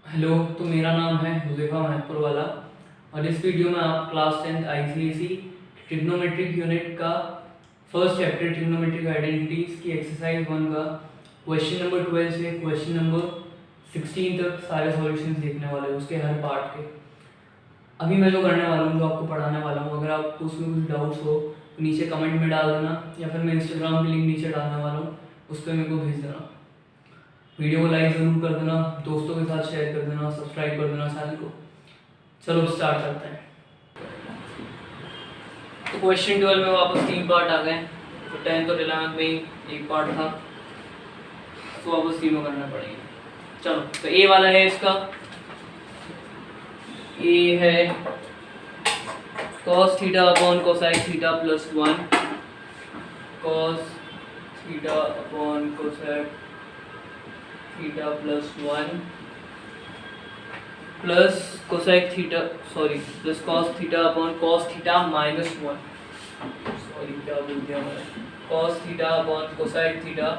Hello. तो मेरा नाम है हुज़ैफ़ा महपुर वाला और इस वीडियो में आप class 10th ICSE trigonometric unit का फर्स्ट चैप्टर ट्रिग्नोमेट्रिक आइडेंटिटीज़ की एक्सरसाइज 1 का क्वेश्चन नंबर 12 से क्वेश्चन नंबर 16 तक सारे सॉल्यूशंस देखने वाले हैं उसके हर पार्ट के। अभी मैं जो करने वाला हूँ, जो आपको पढ़ाने वाला हूँ, अगर आपको उसमें कुछ डाउट्स हो तो नीचे कमेंट में डाल देना या फिर मैं इंस्टाग्राम की लिंक नीचे डालने वाला हूँ, उस पर मेरे को भेज देना। वीडियो को लाइक ज़रूर कर देना, दोस्तों के साथ शेयर कर देना, सब्सक्राइब कर देना चैनल को। चलो स्टार्ट करते हैं। तो क्वेश्चन 12 में वापस 3 पार्ट आ गए। तो 10th और 11th में ही एक पार्ट था, तो वापस तीनों करना पड़ेंगे। चलो, तो ए वाला है इसका, ए है cos theta upon cosine theta plus 1, cos theta upon cosine theta plus 1 plus cosec theta plus cos theta upon cos theta minus 1, क्या बोल दिया मैंने, cos theta upon cosec theta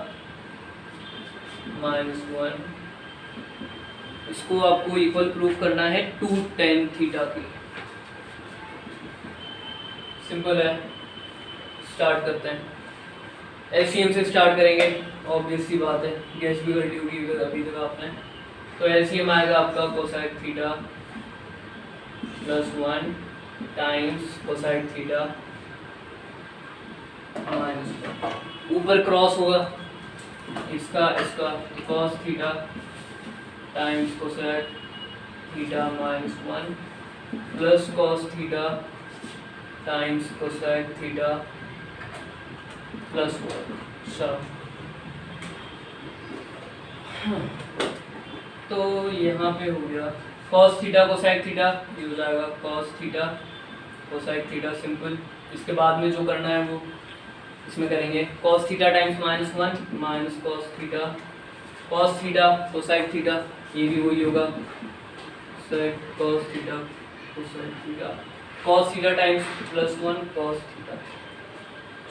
minus 1। इसको आपको इक्वल प्रूफ करना है 2 tan थीटा के। Simple है, स्टार्ट करते हैं। एलसीएम से स्टार्ट करेंगे, ऑब्वियस सी बात है, गैस भी कर ली होगी अभी तक आपने। तो एलसीएम आएगा आपका cosine theta plus 1 times cosine theta minus 1। ऊपर क्रॉस होगा इसका cos theta times cosine theta minus 1 plus cos theta times cosine theta plus 1। चलो, तो यहाँ पे हो गया cos थीटा कोसाइन थीटा, ये हो जाएगा cos theta cosine theta simple. इसके बाद में जो करना है वो इसमें करेंगे, cos theta times minus 1 minus cos theta cosine theta, ये भी वही होगा cos theta cosine theta, cos theta times plus 1 cos theta.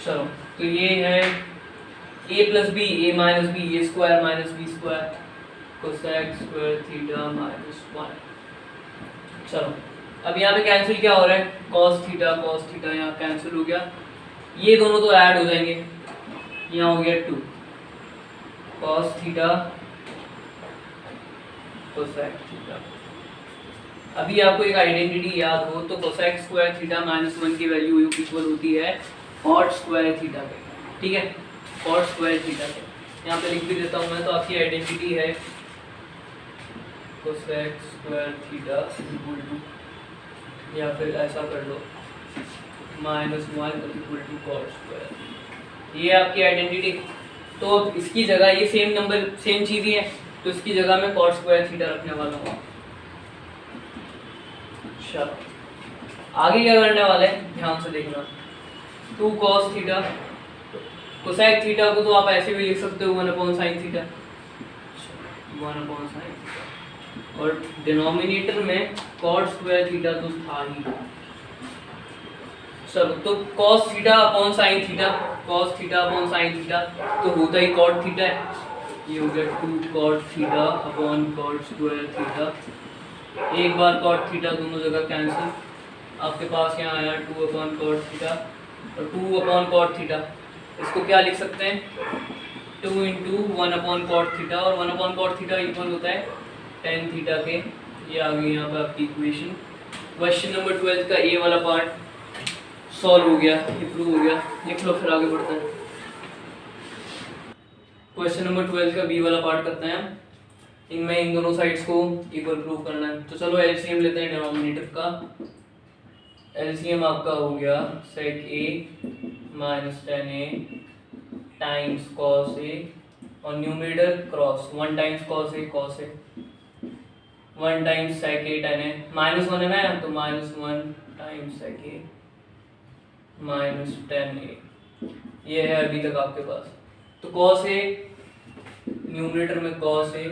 चलो, तो ये है a plus B, a minus B, A square minus B square cosec square theta minus 1। चलो, अब यहाँ पे कैंसिल क्या हो रहा है, cos थीटा यहाँ कैंसिल हो गया, ये दोनों तो ऐड हो जाएंगे, यहाँ हो गया 2 cos थीटा कोसेक थीटा। अभी आपको एक आइडेंटिटी याद हो तो कोसेक स्क्वायर थीटा माइनस 1 की वैल्यू इक्वल होती है कॉट स्क्वायर थीटा के, ठीक है, कॉट स्क्वायर थीटा के। यहाँ पे लिख भी देता हूँ मैं, तो आपकी आइडेंटिटी है cosec square theta equal to, या फिर ऐसा कर लो minus 1 equal to cot square, ये आपकी आइडेंटिटी। तो अब इसकी जगह ये सेम नंबर सेम चीज़ ही है, तो इसकी जगह मैं कॉट स्क्वायर थीटा रखने वाला हूँ। चलो, आगे क्या करने वाले हैं ध्यान से देखना। 2 cos थीटा कोसेक थीटा को तो आप ऐसे भी लिख सकते हो 1 upon sine theta, 1 upon sine theta, और डिनोमिनेटर में कॉट स्क्वायर थीटा तो था ही। चलो, तो cos theta upon sine theta, cos theta upon sine theta तो होता ही cot थीटा है, ये हो गया 2 cot theta upon cot square theta. एक बार cot थीटा दोनों जगह कैंसिल, आपके पास यहाँ आया 2 अपॉन cot थीटा और 2 अपॉन cot थीटा। इसको क्या लिख सकते हैं, 2 इंटू 1 अपॉन cot थीटा, और 1 अपॉन cot थीटा इक्वल होता है tan थीटा के। ये आ गई यहाँ पर आपकी इक्वेशन। क्वेश्चन नंबर 12 का ए वाला पार्ट सॉल्व हो गया, इम्प्रूव हो गया। लिख लो, फिर आगे बढ़ते हैं। क्वेश्चन नंबर 12 का बी वाला पार्ट करते हैं। इनमें इन दोनों साइड्स को इक्वल प्रूव करना है। तो चलो एलसीएम लेते हैं डिनोमिनेटर का। एलसीएम आपका हो गया सेक ए minus ten A times cos A, और numerator cross 1 times cos A 1 times sec A ten A, minus 1 है ना, तो माइनस 1 टाइम्स सेक ए माइनस 10a, ये है अभी तक आपके पास। तो cos a न्यूमरेटर में cos a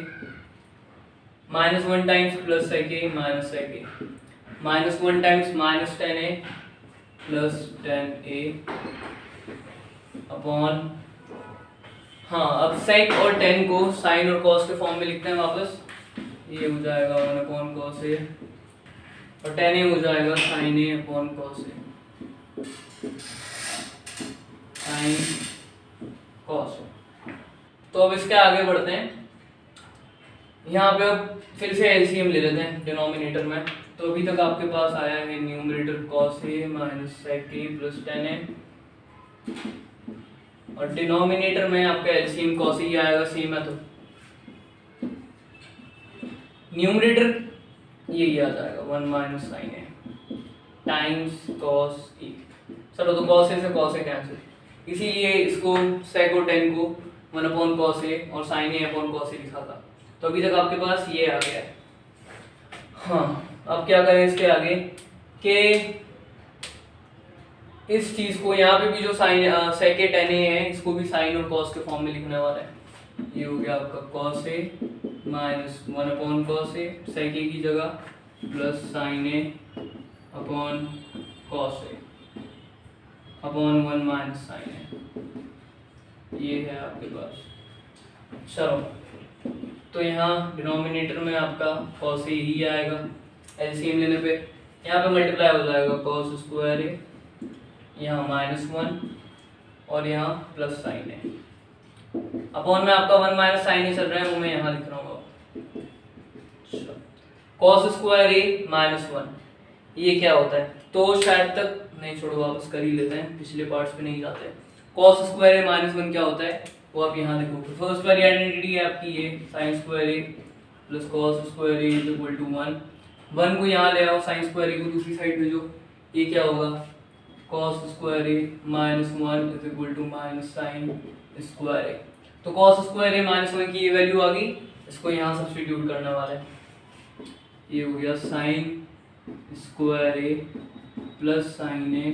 minus 1 times plus sec a minus sec a, minus 1 times minus 10a plus 10a upon, हाँ अब सेक और 10 को साइन और कॉस के फॉर्म में लिखते हैं वापस। ये हो जाएगा 1/cos A और tan A हो जाएगा sin A/cos A, sin cos A। तो अब इसके आगे बढ़ते हैं। यहाँ पे अब फिर से एलसीएम ले लेते हैं डिनोमिनेटर में। तो अभी तक आपके पास आया है numerator cos A minus sec A plus tan A, और डिनोमिनेटर में आपका एलसीएम cos A ही आएगा, सेम है। तो न्यूमरेटर यही आ जाएगा 1 minus sin A times cos A। चलो तो cos A से cos A कैंसिल, इसीलिए इसको sec और tan को 1/cos A और sin A/cos A लिखा था। तो अभी तक आपके पास ये आ गया है। हाँ, अब क्या करें इसके आगे कि इस चीज को यहाँ पे भी जो sign sec A tan A है, इसको भी साइन और cos के फॉर्म में लिखने वाला है। ये हो गया आपका cos A minus 1/cos A sec A की जगह plus sin A/cos A upon 1 minus sin A। ये है आपके पास। चलो तो यहाँ डिनोमिनेटर में आपका cos A ही आएगा, एलसीएम लेने पे यहाँ पे मल्टीप्लाई हो जाएगा cos स्क्वायर A, यहाँ -1 और यहाँ प्लस साइन है। अपॉन में आपका 1 माइनस साइन ही चल रहा है, वो मैं यहाँ लिख रहा हूँ। cos स्क्वायर A -1 ये क्या होता है? तो शायद तक नहीं, छोड़ो वापस कर ही लेते हैं, पिछले पार्ट्स पे नहीं जाते। cos स्क्वायर A -1 क्या होता है वो आप यहाँ देखोगे। फर्स्ट वाली आइडेंटिटी है आपकी ये sin square A plus cos square A is equal to 1 को यहाँ ले आओ, sin स्क्वायर A को दूसरी साइड भेजो, ये क्या होगा cos square A -1 is equal to minus sin square A। तो cos स्क्वायर A -1 की ये वैल्यू आ गई, इसको यहाँ सब्स्टिट्यूट करने वाले हैं। ये हो गया sin square A plus sin A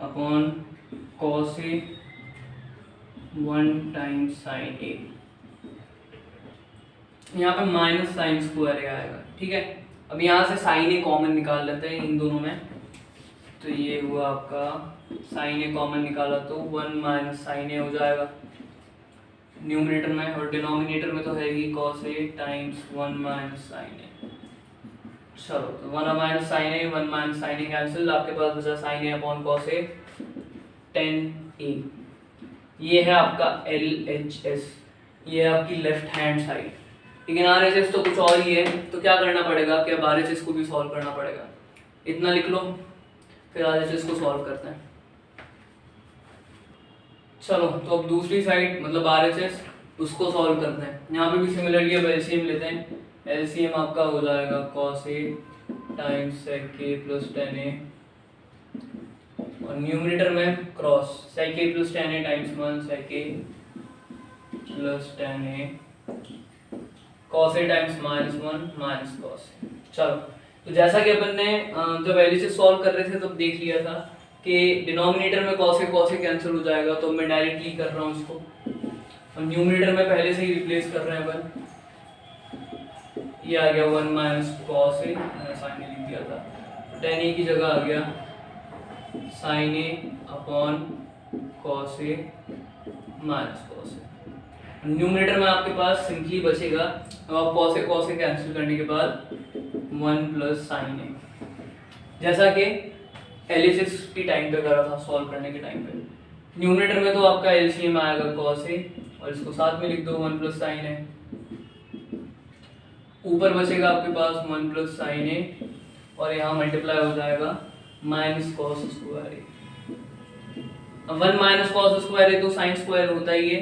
upon cos A 1 times sin A। यहाँ पे माइनस sin स्क्वायर A आएगा, ठीक है। अब यहाँ से sin A कॉमन निकाल लेते हैं इन दोनों में। तो ये हुआ आपका sin A कॉमन निकाला तो 1 माइनस sin A हो जाएगा न्यूमरेटर में, और डिनोमिनेटर में तो है ही cos A times 1 minus sin A। चलो तो 1 minus sin A 1 minus sin A cancel, आपके पास बचा sin A upon cos A tan A। ये है आपका LHS, ये है आपकी लेफ्ट हैंड साइड। लेकिन RHS तो कुछ और ही है, तो क्या करना पड़ेगा कि अब RHS को भी सॉल्व करना पड़ेगा। इतना लिख लो, फिर RHS को सॉल्व करते हैं। चलो तो अब दूसरी साइड मतलब RHS उसको सॉल्व करते हैं। यहाँ पे भी सिमिलरली अब एलसीएम लेते हैं। एलसीएम आपका हो जाएगा cos A times sec A plus tan A, और न्यूमरेटर में cross sec A plus tan A times 1 sec A plus tan A cos A times -1 minus cos A। चलो तो जैसा कि अपन ने जब एलएचएस सॉल्व कर रहे थे तब देख लिया था कि डिनोमिनेटर में cos A कैंसिल हो जाएगा, तो मैं डायरेक्टली कर रहा हूँ इसको, और न्यूमरेटर में पहले से ही रिप्लेस कर रहे हैं अपन। ये आ गया 1 माइनस cos A, मैंने साइन लिख दिया था, tan A की जगह आ गया sin A upon cos A minus cos A। Numerator में आपके पास सिंपली बचेगा, अब आप cos A कैंसिल करने के बाद 1 प्लस sin A, जैसा कि LHS की टाइम पे करा था सॉल्व करने के टाइम पे। न्यूमरेटर में तो आपका LCM आएगा cos A, और इसको साथ में लिख दो 1 प्लस sin A। ऊपर बचेगा आपके पास 1 प्लस sin A, और यहाँ मल्टीप्लाई हो जाएगा माइनस cos स्क्वायर A। अब 1 माइनस cos स्क्वायर A तो sin स्क्वायर होता ही है,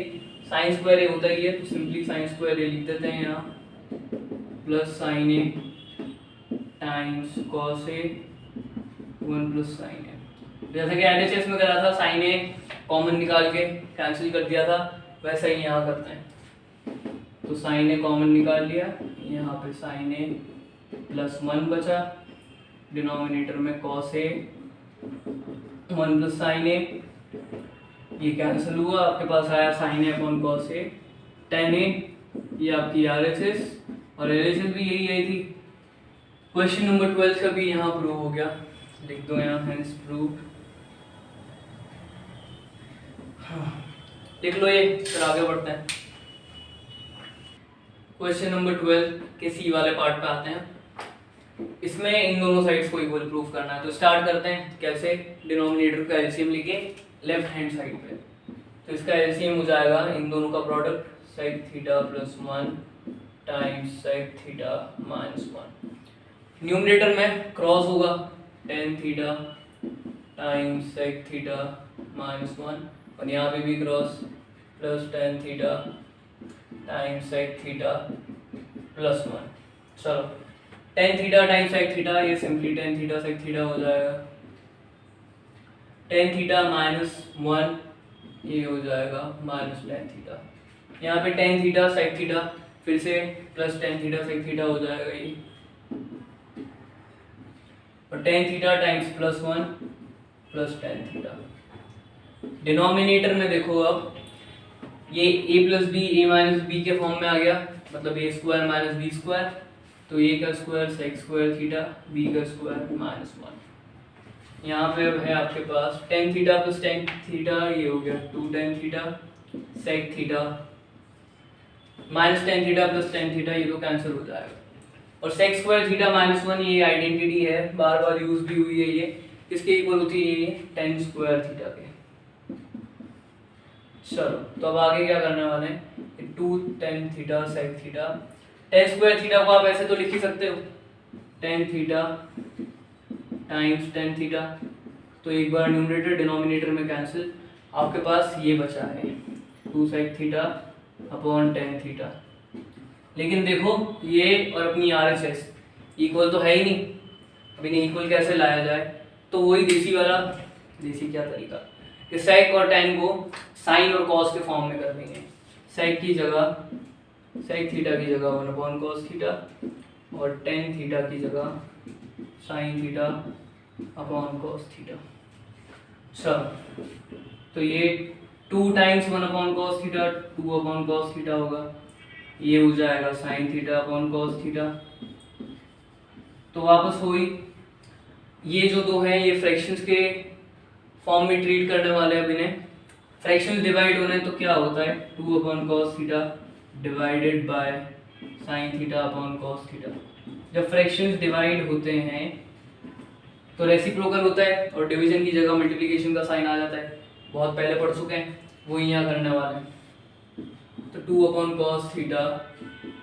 sin स्क्वायर A होता ही है, तो सिंपली sin स्क्वायर A लिख देते हैं यहाँ, plus sin A times cos A 1 plus sin A। जैसा कि LHS में करा था, sin A कॉमन निकाल के कैंसिल कर दिया था, वैसा ही यहाँ करते हैं। तो sin A कॉमन निकाल लिया, यहाँ पे sin A प्लस 1 बचा, डिनोमिनेटर में cos A 1 plus sin A, ये कैंसिल हुआ, आपके पास आया sin A upon cos A tan A। ये आपकी RHS, और LHS भी यही आई थी। क्वेश्चन नंबर 12 का भी यहाँ प्रूव हो गया, लिख दो यहाँ हेंस प्रूव्ड। लिख लो ये, फिर आगे बढ़ते हैं। क्वेश्चन नंबर 12 के सी वाले पार्ट पे आते हैं। इसमें इन दोनों साइड्स को इक्वल प्रूफ करना है। तो स्टार्ट करते हैं कैसे, डिनोमिनेटर का एलसीएम लिखे लेफ्ट हैंड साइड पे। तो इसका एलसीएम हो जाएगा इन दोनों का product sec theta plus 1 times sec theta minus 1। Numerator में क्रॉस होगा tan theta times sec theta minus 1 और यहाँ पे भी cross plus tan theta times sec theta plus 1। चलो tan theta times sec theta, ये simply tan theta sec theta हो जाएगा। टेन थीटा माइनस 1 ये हो जाएगा माइनस टेन थीटा। यहाँ पे टेन थीटा सेक थीटा फिर से plus tan theta sec theta हो जाएगा ये, और tan theta times plus 1 plus tan theta. Denominator में देखो अब ये a plus B A minus B के फॉर्म में आ गया, मतलब A square minus B square. तो ए का square sec square theta, B का स्क्वायर माइनस 1। यहाँ पे अब है आपके पास tan theta plus tan theta, ये हो गया to tan theta sec theta minus tan theta plus tan theta, ये तो कैंसिल हो जाएगा। और सेक स्क्वायर थीटा माइनस 1 ये आइडेंटिटी है, बार बार यूज भी हुई है। ये किसके इक्वल होती है, ये टेन स्क्वायर थीटा के। चलो तो अब आगे क्या करने वाले हैं, two tan theta sec theta. Tan square theta को आप ऐसे तो लिख ही सकते हो, tan theta times tan theta. तो एक बार न्यूमरेटर डिनोमिनेटर में कैंसिल, आपके पास ये बचा है two sec theta upon tan theta. लेकिन देखो ये और अपनी RHS इक्वल तो है ही नहीं, अभी नहीं इक्वल कैसे लाया जाए। तो वही देसी वाला, देसी क्या तरीका कि सेक और टेन को साइन और कॉस के फॉर्म में कर देंगे। सेक की जगह सेक थीटा की जगह 1 अपॉन कॉस थीटा और टेन थीटा की जगह sine theta upon cos theta. चलो तो ये two times 1 upon cos theta, 2 upon cos theta होगा, ये हो जाएगा sine theta upon cos theta. तो वापस हुई ये जो दो हैं ये फ्रैक्शंस के फॉर्म में ट्रीट करने वाले हैं। अब इन्हें फ्रैक्शंस डिवाइड होने तो क्या होता है, 2 upon cos theta divided by sine theta upon cos theta. जब फ्रैक्शंस डिवाइड होते हैं तो रेसिप्रोकल होता है और डिवीजन की जगह मल्टीप्लिकेशन का साइन आ जाता है, बहुत पहले पढ़ चुके हैं, वो यहाँ करने वाले हैं। तो 2 upon cos theta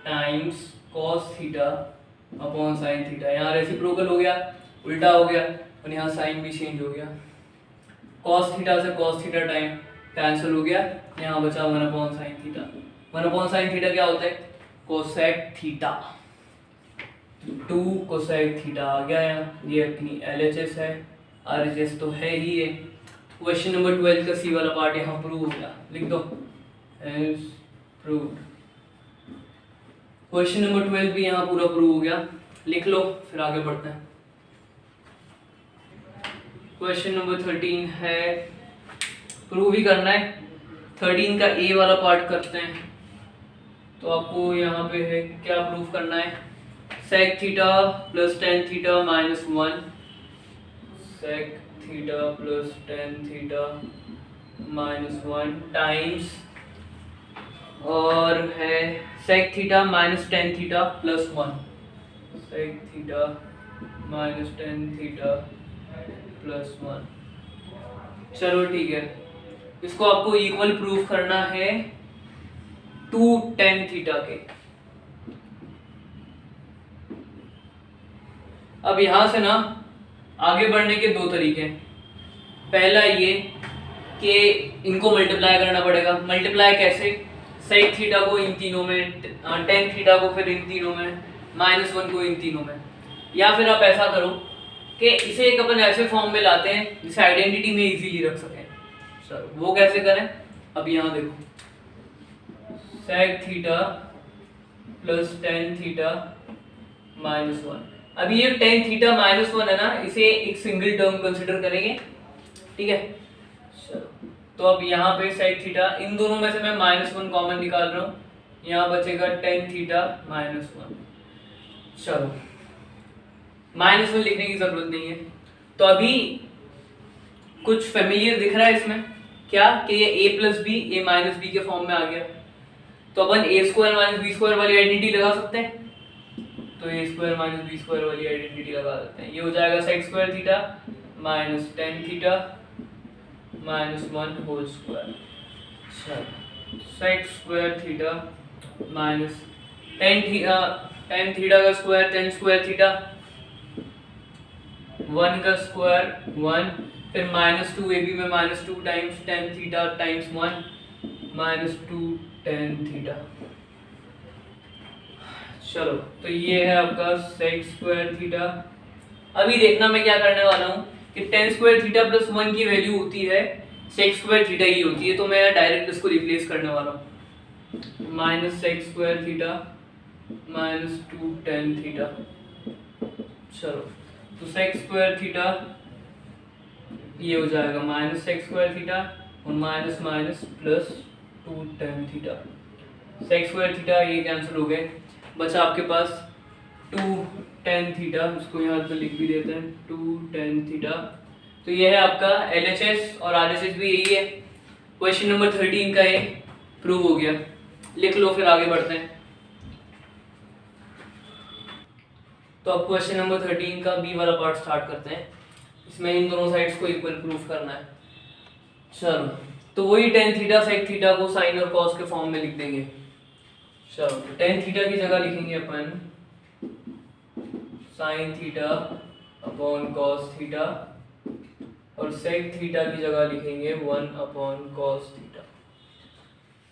times cos theta upon sine theta. यहाँ रेसिप्रोकल हो गया, उल्टा हो गया, और यहाँ साइन भी चेंज हो गया। कॉस थीटा से कॉस थीटा टाइम कैंसिल हो गया, यहाँ बचा 1 upon sine theta. 1 upon sine theta क्या होता है, कोसेक थीटा। 2 कोसेक थीटा आ गया यहाँ, ये अपनी LHS है, RHS तो है ही है। क्वेश्चन नंबर 12 का सी वाला पार्ट यहाँ प्रूव हो गया, लिख दो एज प्रूव्ड। क्वेश्चन नंबर 12 भी यहाँ पूरा प्रूव हो गया, लिख लो, फिर आगे बढ़ते हैं। क्वेश्चन नंबर 13 है, प्रूव ही करना है। 13 का ए वाला पार्ट करते हैं। तो आपको यहाँ पे है क्या प्रूफ करना है, sec theta plus tan theta minus 1, sec theta plus tan theta minus 1 times, और है sec theta minus tan theta plus 1, sec theta minus tan theta plus 1। चलो ठीक है, इसको आपको इक्वल प्रूफ करना है 2 टेन थीटा के। अब यहां से ना आगे बढ़ने के दो तरीके हैं। पहला ये कि इनको मल्टीप्लाई करना पड़ेगा। मल्टीप्लाई कैसे, सेक थीटा को इन तीनों में, टेन थीटा को फिर इन तीनों में, माइनस 1 को इन तीनों में। या फिर आप ऐसा करो कि इसे एक अपन ऐसे फॉर्म में लाते हैं जिसे आइडेंटिटी में इजीली रख सकें। सर वो कैसे करें, अब यहाँ देखो, sec theta plus tan theta minus 1। अभी ये टेन थीटा माइनस 1 है ना, इसे एक सिंगल टर्म कंसिडर करेंगे, ठीक है। चलो तो अब यहाँ पे सेक थीटा, इन दोनों में से मैं माइनस 1 कॉमन निकाल रहा हूँ, यहाँ बचेगा टेन थीटा माइनस 1। चलो माइनस 1 लिखने की जरूरत नहीं है। तो अभी कुछ फेमिलियर दिख रहा है इसमें क्या, कि ये a plus B A minus B के फॉर्म में आ गया। तो अपन A square minus B square वाली आइडेंटिटी लगा सकते हैं, तो A square minus B square वाली आइडेंटिटी लगा सकते हैं। ये हो जाएगा sec square theta minus tan theta minus 1 whole square. Sec square theta minus tan theta का स्क्वायर 10 स्क्वायर थीटा, 1 का स्क्वायर 1, फिर माइनस 2 AB में minus 2 times tan theta times 1 minus 2 tan theta. चलो तो ये है आपका सेक स्क्वायर थीटा। अभी देखना मैं क्या करने वाला हूँ कि टेन स्क्वायर थीटा प्लस 1 की वैल्यू होती है सेक स्क्वायर थीटा ही होती है, तो मैं डायरेक्ट इसको रिप्लेस करने वाला हूँ। Minus sec square theta minus 2 tan theta. चलो तो सेक स्क्वायर थीटा ये हो जाएगा माइनस सेक स्क्वायर थीटा और minus minus plus 2 tan theta. Sec square theta ये कैंसिल हो गए, बचा आपके पास 2 टेन थीटा, इसको यहाँ पे लिख भी देते हैं 2 टेन थीटा। तो ये है आपका LHS और RHS भी यही है। क्वेश्चन नंबर 13 का ये प्रूव हो गया, लिख लो फिर आगे बढ़ते हैं। तो अब क्वेश्चन नंबर 13 का बी वाला पार्ट स्टार्ट करते हैं। इसमें इन दोनों साइड्स को इक्वल प्रूफ करना है। चलो तो वही टेन थीटा सेक थीटा को साइन और कॉस के फॉर्म में लिख देंगे। चलो टेन थीटा की जगह लिखेंगे अपन sine theta upon cos theta और सेक थीटा की जगह लिखेंगे 1 अपॉन कॉस थीटा।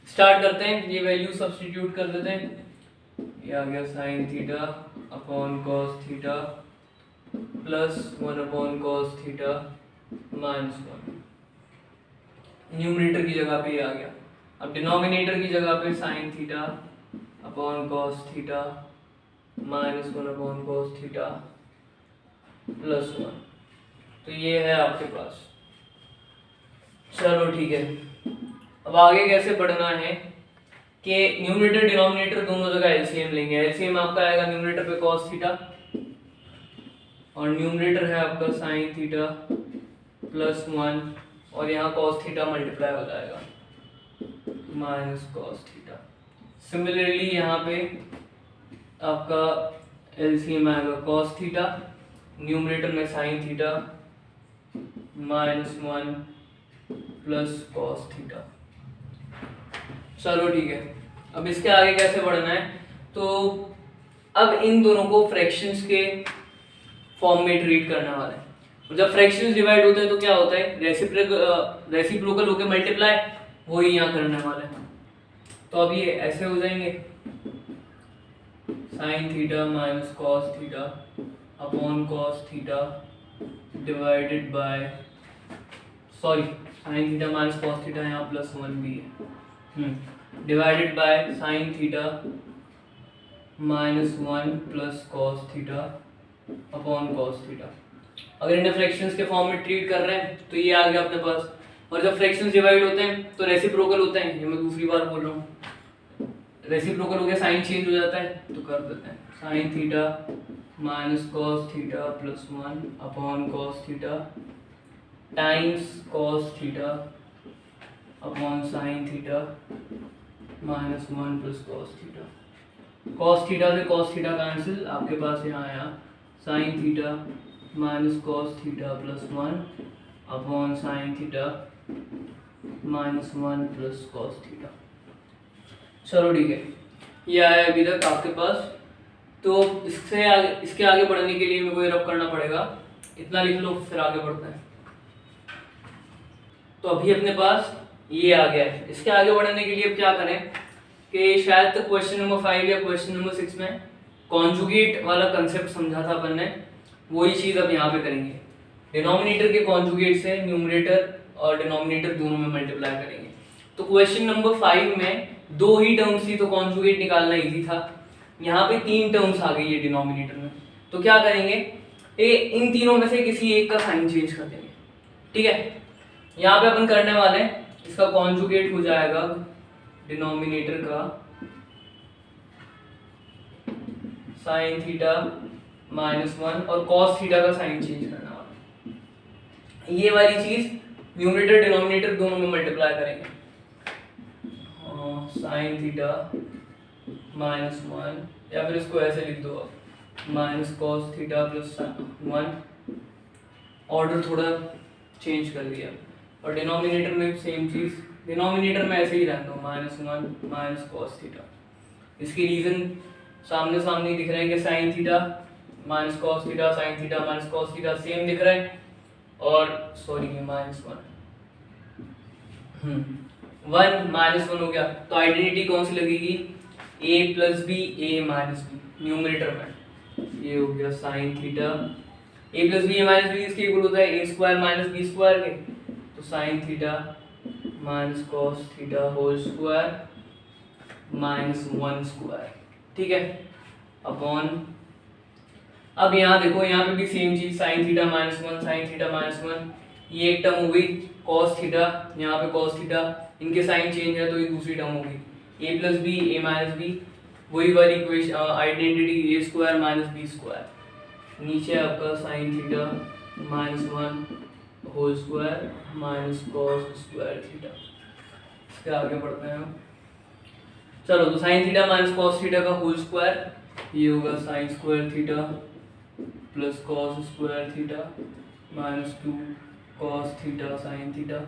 स्टार्ट करते हैं, ये वैल्यू सब्स्टिट्यूट कर देते हैं। ये आ गया sine theta upon cos theta plus 1 upon cos theta minus 1। Numerator की जगह पे ये आ गया। अब डिनोमिनेटर की जगह पे sign theta upon cos theta minus 1 upon cos theta plus 1। तो ये है आपके पास। चलो ठीक है, अब आगे कैसे बढ़ना है कि न्यूमरेटर डिनोमिनेटर दोनों जगह एलसीएम लेंगे। एलसीएम आपका आएगा न्यूमरेटर पे कॉस थीटा और न्यूमरेटर है आपका साइन थीटा प्लस 1 और यहाँ कॉस थीटा मल्टीप्लाई हो जाएगा माइनस कॉस थीटा। सिमिलरली यहाँ पे आपका एलसीएम आएगा कॉस थीटा, न्यूमरेटर में sign theta minus 1 plus cos theta. चलो ठीक है, अब इसके आगे कैसे बढ़ना है, तो अब इन दोनों को फ्रैक्शंस के फॉर्म में ट्रीट करने वाले हैं। और जब फ्रैक्शंस डिवाइड होते हैं तो क्या होता है, रेसिप्रोकल होकर मल्टीप्लाई, वही यहाँ करने वाले हैं। तो अब ये ऐसे हो जाएंगे sign theta minus cos theta upon cos theta divided by sine theta minus cos theta यहाँ प्लस 1 भी है divided by sine theta minus 1 plus cos theta upon cos theta. अगर इन्हें फ्रैक्शंस के फॉर्म में ट्रीट कर रहे हैं तो ये आ गया अपने पास। और जब फ्रैक्शंस डिवाइड होते हैं तो रेसिप्रोकल होते हैं, ये मैं दूसरी बार बोल रहा हूँ। रेसिप्रोकल हो गया, साइन चेंज हो जाता है तो कर देते हैं sign theta minus cos theta plus 1 upon cos theta times cos theta upon sine theta minus 1 plus cos theta. Cos theta से कॉस थीटा कैंसिल, आपके पास यहाँ आया sign theta minus cos theta plus 1 upon sine theta minus 1 plus cos theta. चलो ठीक है, ये आया अभी तक आपके पास। तो इसके आगे बढ़ने के लिए मेरे को ये रब करना पड़ेगा, इतना लिख लो फिर आगे बढ़ते हैं। तो अभी अपने पास ये आ गया है। इसके आगे बढ़ने के लिए अब क्या करें कि शायद तक क्वेश्चन नंबर 5 या क्वेश्चन नंबर 6 में कॉन्जुगेट वाला कंसेप्ट समझा था अपन ने, वही चीज़ अब यहाँ पे करेंगे। डिनोमिनेटर के कॉन्जुगेट से न्यूमरेटर और डिनोमिनेटर दोनों में मल्टीप्लाई करेंगे। तो क्वेश्चन नंबर 5 में 2 ही टर्म्स थी तो कॉन्जुगेट निकालना इजी था। यहाँ पे 3 टर्म्स आ गई है डिनोमिनेटर में, तो क्या करेंगे, इन तीनों में से किसी एक का साइन चेंज कर देंगे। ठीक है, यहाँ पे अपन करने वाले हैं इसका कॉन्जुगेट हो जाएगा डिनोमिनेटर का साइन थीटा माइनस 1 और कॉस थीटा का साइन चेंज करने वाला। ये वाली चीज न्यूमरेटर डिनोमिनेटर दोनों में मल्टीप्लाई करेंगे। साइन थीटा -1, या फिर इसको ऐसे लिख दो आप minus cos theta plus 1। Order थोड़ा चेंज कर दिया, और डिनोमिनेटर में सेम चीज़, डिनोमिनेटर में ऐसे ही रहता हूँ -1 माइनस कॉस थीटा। इसकी रीज़न सामने सामने दिख रहे हैं कि sign theta minus cos theta, sine theta minus cos theta same दिख रहा है, और सॉरी ये -1 1 -1 हो गया। तो आइडेंटिटी कौन सी लगेगी, a plus B A minus B, numerator में ये हो गया sine theta, a plus B A minus B इसके इक्वल होता है a square minus B square के, तो sine theta minus cos theta whole square -1 square, ठीक है, अपॉन, अब यहाँ देखो यहाँ पे भी सेम चीज साइन थीटा -1 साइन थीटा -1, ये एक टर्म हो गई कॉस थीटा, यहाँ पे कॉस थीटा, इनके साइन चेंज है तो ये दूसरी टर्म होगी a plus B A minus B, वही वाली equation identity a square minus B square, नीचे आपका sine theta -1 whole square minus cos square theta. इसके आगे बढ़ते हैं हम, चलो, तो sine theta minus cos theta का होल स्क्वायर, ये होगा sine square theta plus cos square theta -2 cos theta sine theta,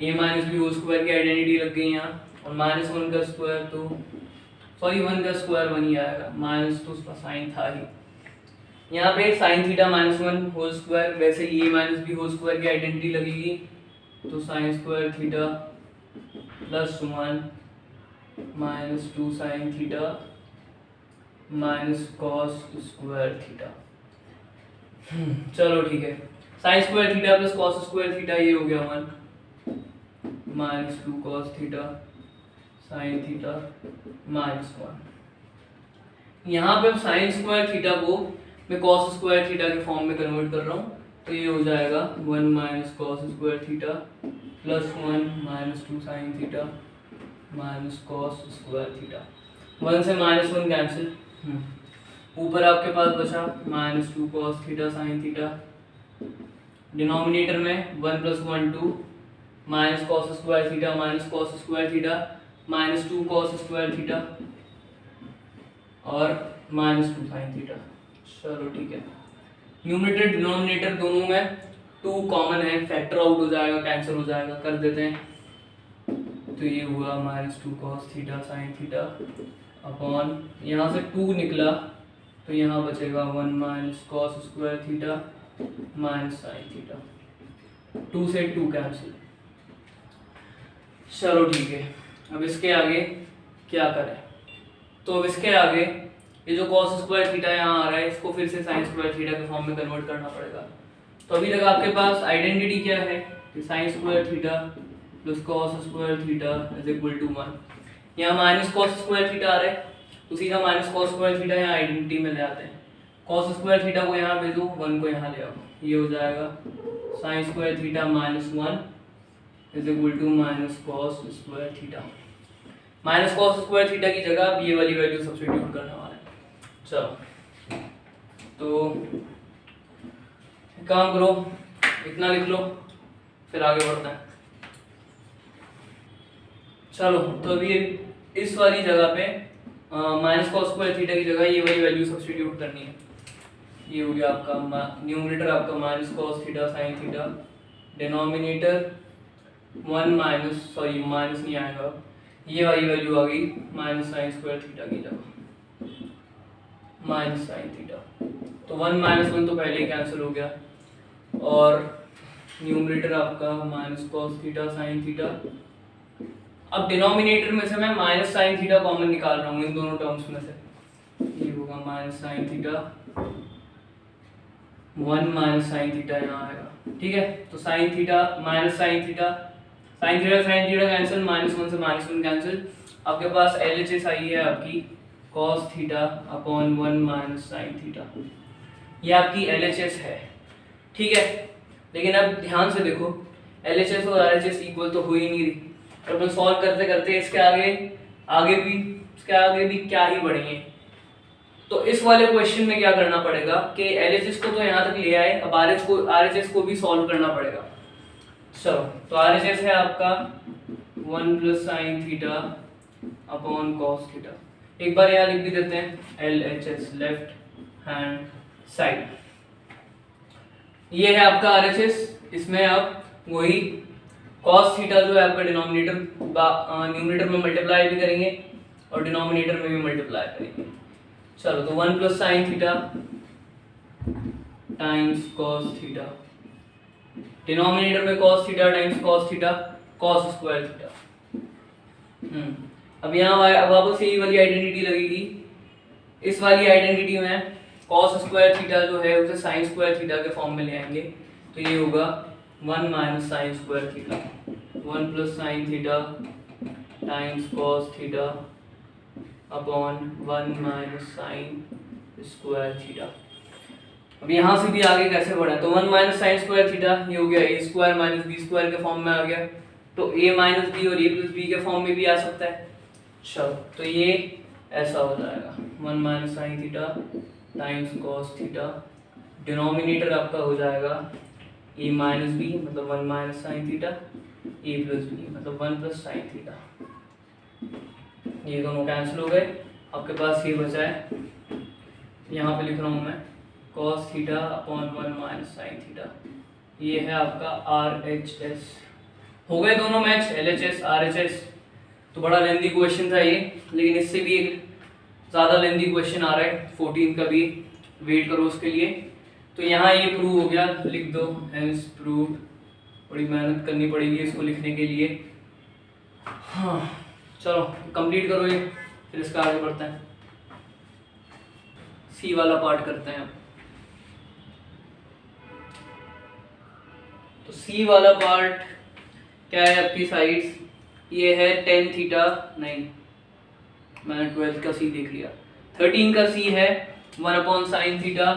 a minus B whole square की आइडेंटिटी लग गई यहाँ, और -1 का स्क्वायर तो सॉरी 1 का स्क्वायर 1 ही आएगा, माइनस तो उसका साइन था ही, यहाँ पे साइन थीटा -1 होल स्क्वायर, वैसे ही a minus B whole square की आइडेंटिटी लगेगी, तो sine square theta plus 1 -2 sine theta minus cos square theta. चलो ठीक है, sine square theta plus cos square theta ये हो गया 1 -2 कॉस थीटा साइन थीटा -1। यहाँ पे साइन स्क्वायर थीटा को मैं कॉस स्क्वायर थीटा के फॉर्म में कन्वर्ट कर रहा हूँ, तो ये हो जाएगा 1 minus cos square theta plus 1 -2 sine theta minus cos square theta. 1 से -1 कैंसिल, ऊपर आपके पास बचा -2 cos theta sine theta, denominator में 1 + 1 2 minus cos square theta minus cos square theta -2 cos square theta और -2 साइन थीटा। चलो ठीक है, न्यूमरेटर डिनोमिनेटर दोनों में 2 कॉमन है, फैक्टर आउट हो जाएगा, कैंसिल हो जाएगा, कर देते हैं। तो ये हुआ -2 cos theta sine theta upon, यहाँ से 2 निकला तो यहाँ बचेगा 1 minus cos square theta minus sine theta, 2 से 2 कैंसिल। चलो ठीक है, अब इसके आगे क्या करें, तो अब इसके आगे ये जो कॉस स्क्वायर थीटा यहाँ आ रहा है इसको फिर से साइन स्क्वायर थीटा के फॉर्म में कन्वर्ट करना पड़ेगा। तो अभी तक आपके पास आइडेंटिटी क्या है कि sine square theta plus cos square theta is equal to 1। यहाँ माइनस कॉस स्क्वायर थीटा आ रहा है तो सीधा माइनस कॉस स्क्वायर थीटा यहाँ आइडेंटिटी में ले आते हैं, कॉस स्क्वायर थीटा को यहाँ भेजो, 1 को यहाँ ले आओ, ये हो जाएगा sine square theta -1 is equal to minus cos square theta. Minus cos square theta की जगह आप ये वाली वैल्यू सब्स्टिट्यूट करने वाले हैं। चलो तो काम करो, इतना लिख लो फिर आगे बढ़ते हैं। चलो तो अभी इस वाली जगह पे माइनस कॉस स्क्वायर थीटा की जगह ये वाली वैल्यू सब्स्टिट्यूट करनी है। ये हो गया आपका न्यूमरेटर आपका minus cos theta sine theta, denominator 1 minus नहीं आएगा, ये वाली वैल्यू आ गई माइनस साइन स्क्वायर थीटा की जगह माइनस साइन थीटा। तो 1 - 1 तो पहले ही कैंसिल हो गया और न्यूमरेटर आपका minus cos theta sine theta. अब डिनोमिनेटर में से मैं माइनस साइन थीटा कॉमन निकाल रहा हूँ इन दोनों टर्म्स में से, ये होगा minus sine theta 1 minus sine theta यहाँ आएगा, ठीक है। तो sine theta minus sine theta cancel, -1 से -1 कैंसिल, आपके पास LHS आई है आपकी cos theta upon 1 minus sine theta, ये आपकी LHS है, ठीक है। लेकिन अब ध्यान से देखो LHS और RHS इक्वल तो हो ही नहीं रही, और अपन सॉल्व करते करते इसके आगे भी क्या ही बढ़ेंगे। तो इस वाले क्वेश्चन में क्या करना पड़ेगा कि LHS को तो यहाँ तक ले आए, अब RHS को भी सॉल्व करना पड़ेगा। चलो तो RHS है आपका 1 plus sine theta upon cos theta. एक बार यहाँ लिख भी देते हैं LHS, लेफ्ट हैंड साइड। ये है आपका RHS। इसमें आप वही कॉस थीटा जो है आपका न्यूमरेटर में मल्टीप्लाई भी करेंगे और डिनोमिनेटर में भी मल्टीप्लाई करेंगे। चलो तो 1 plus sine theta times cos theta, denominator में cos theta times cos theta, cos square theta. अब यहाँ वापस यही वाली आइडेंटिटी लगेगी। इस वाली आइडेंटिटी में कॉस स्क्वायर थीटा जो है उसे साइन स्क्वायर थीटा के फॉर्म में ले आएंगे, तो ये होगा 1 minus sign square theta, 1 plus sine theta times cos theta upon 1 minus sign square theta. अब यहाँ से भी आगे कैसे बढ़ा, तो 1 माइनस साइन स्क्वायर थीटा ये हो गया a square minus B square के फॉर्म में आ गया, तो a माइनस बी और a प्लस बी के फॉर्म में भी आ सकता है। चलो तो ये ऐसा हो जाएगा 1 minus sine theta times cos theta, denominator आपका हो जाएगा a माइनस बी मतलब 1 minus sine theta, a plus B मतलब 1 प्लस साइन थीटा। ये दोनों कैंसिल हो गए, आपके पास ये बचा है, यहाँ पे लिख रहा हूँ मैं cos theta upon 1 minus sine theta. ये है आपका RHS। हो गए दोनों मैच, LHS RHS। तो बड़ा लेंदी क्वेश्चन था ये, लेकिन इससे भी एक ज़्यादा लेंदी क्वेश्चन आ रहा है 14 का भी, वेट करो उसके लिए। तो यहाँ ये प्रूव हो गया, लिख दो हेंस प्रूव। बड़ी मेहनत करनी पड़ेगी इसको लिखने के लिए। हाँ चलो कंप्लीट करो ये, फिर इसका आगे बढ़ते हैं। सी वाला पार्ट करते हैं। तो सी वाला पार्ट क्या है आपकी साइड्स, ये है टेन थीटा, नहीं मैंने 12 का सी देख लिया, 13 का सी है 1 upon sine theta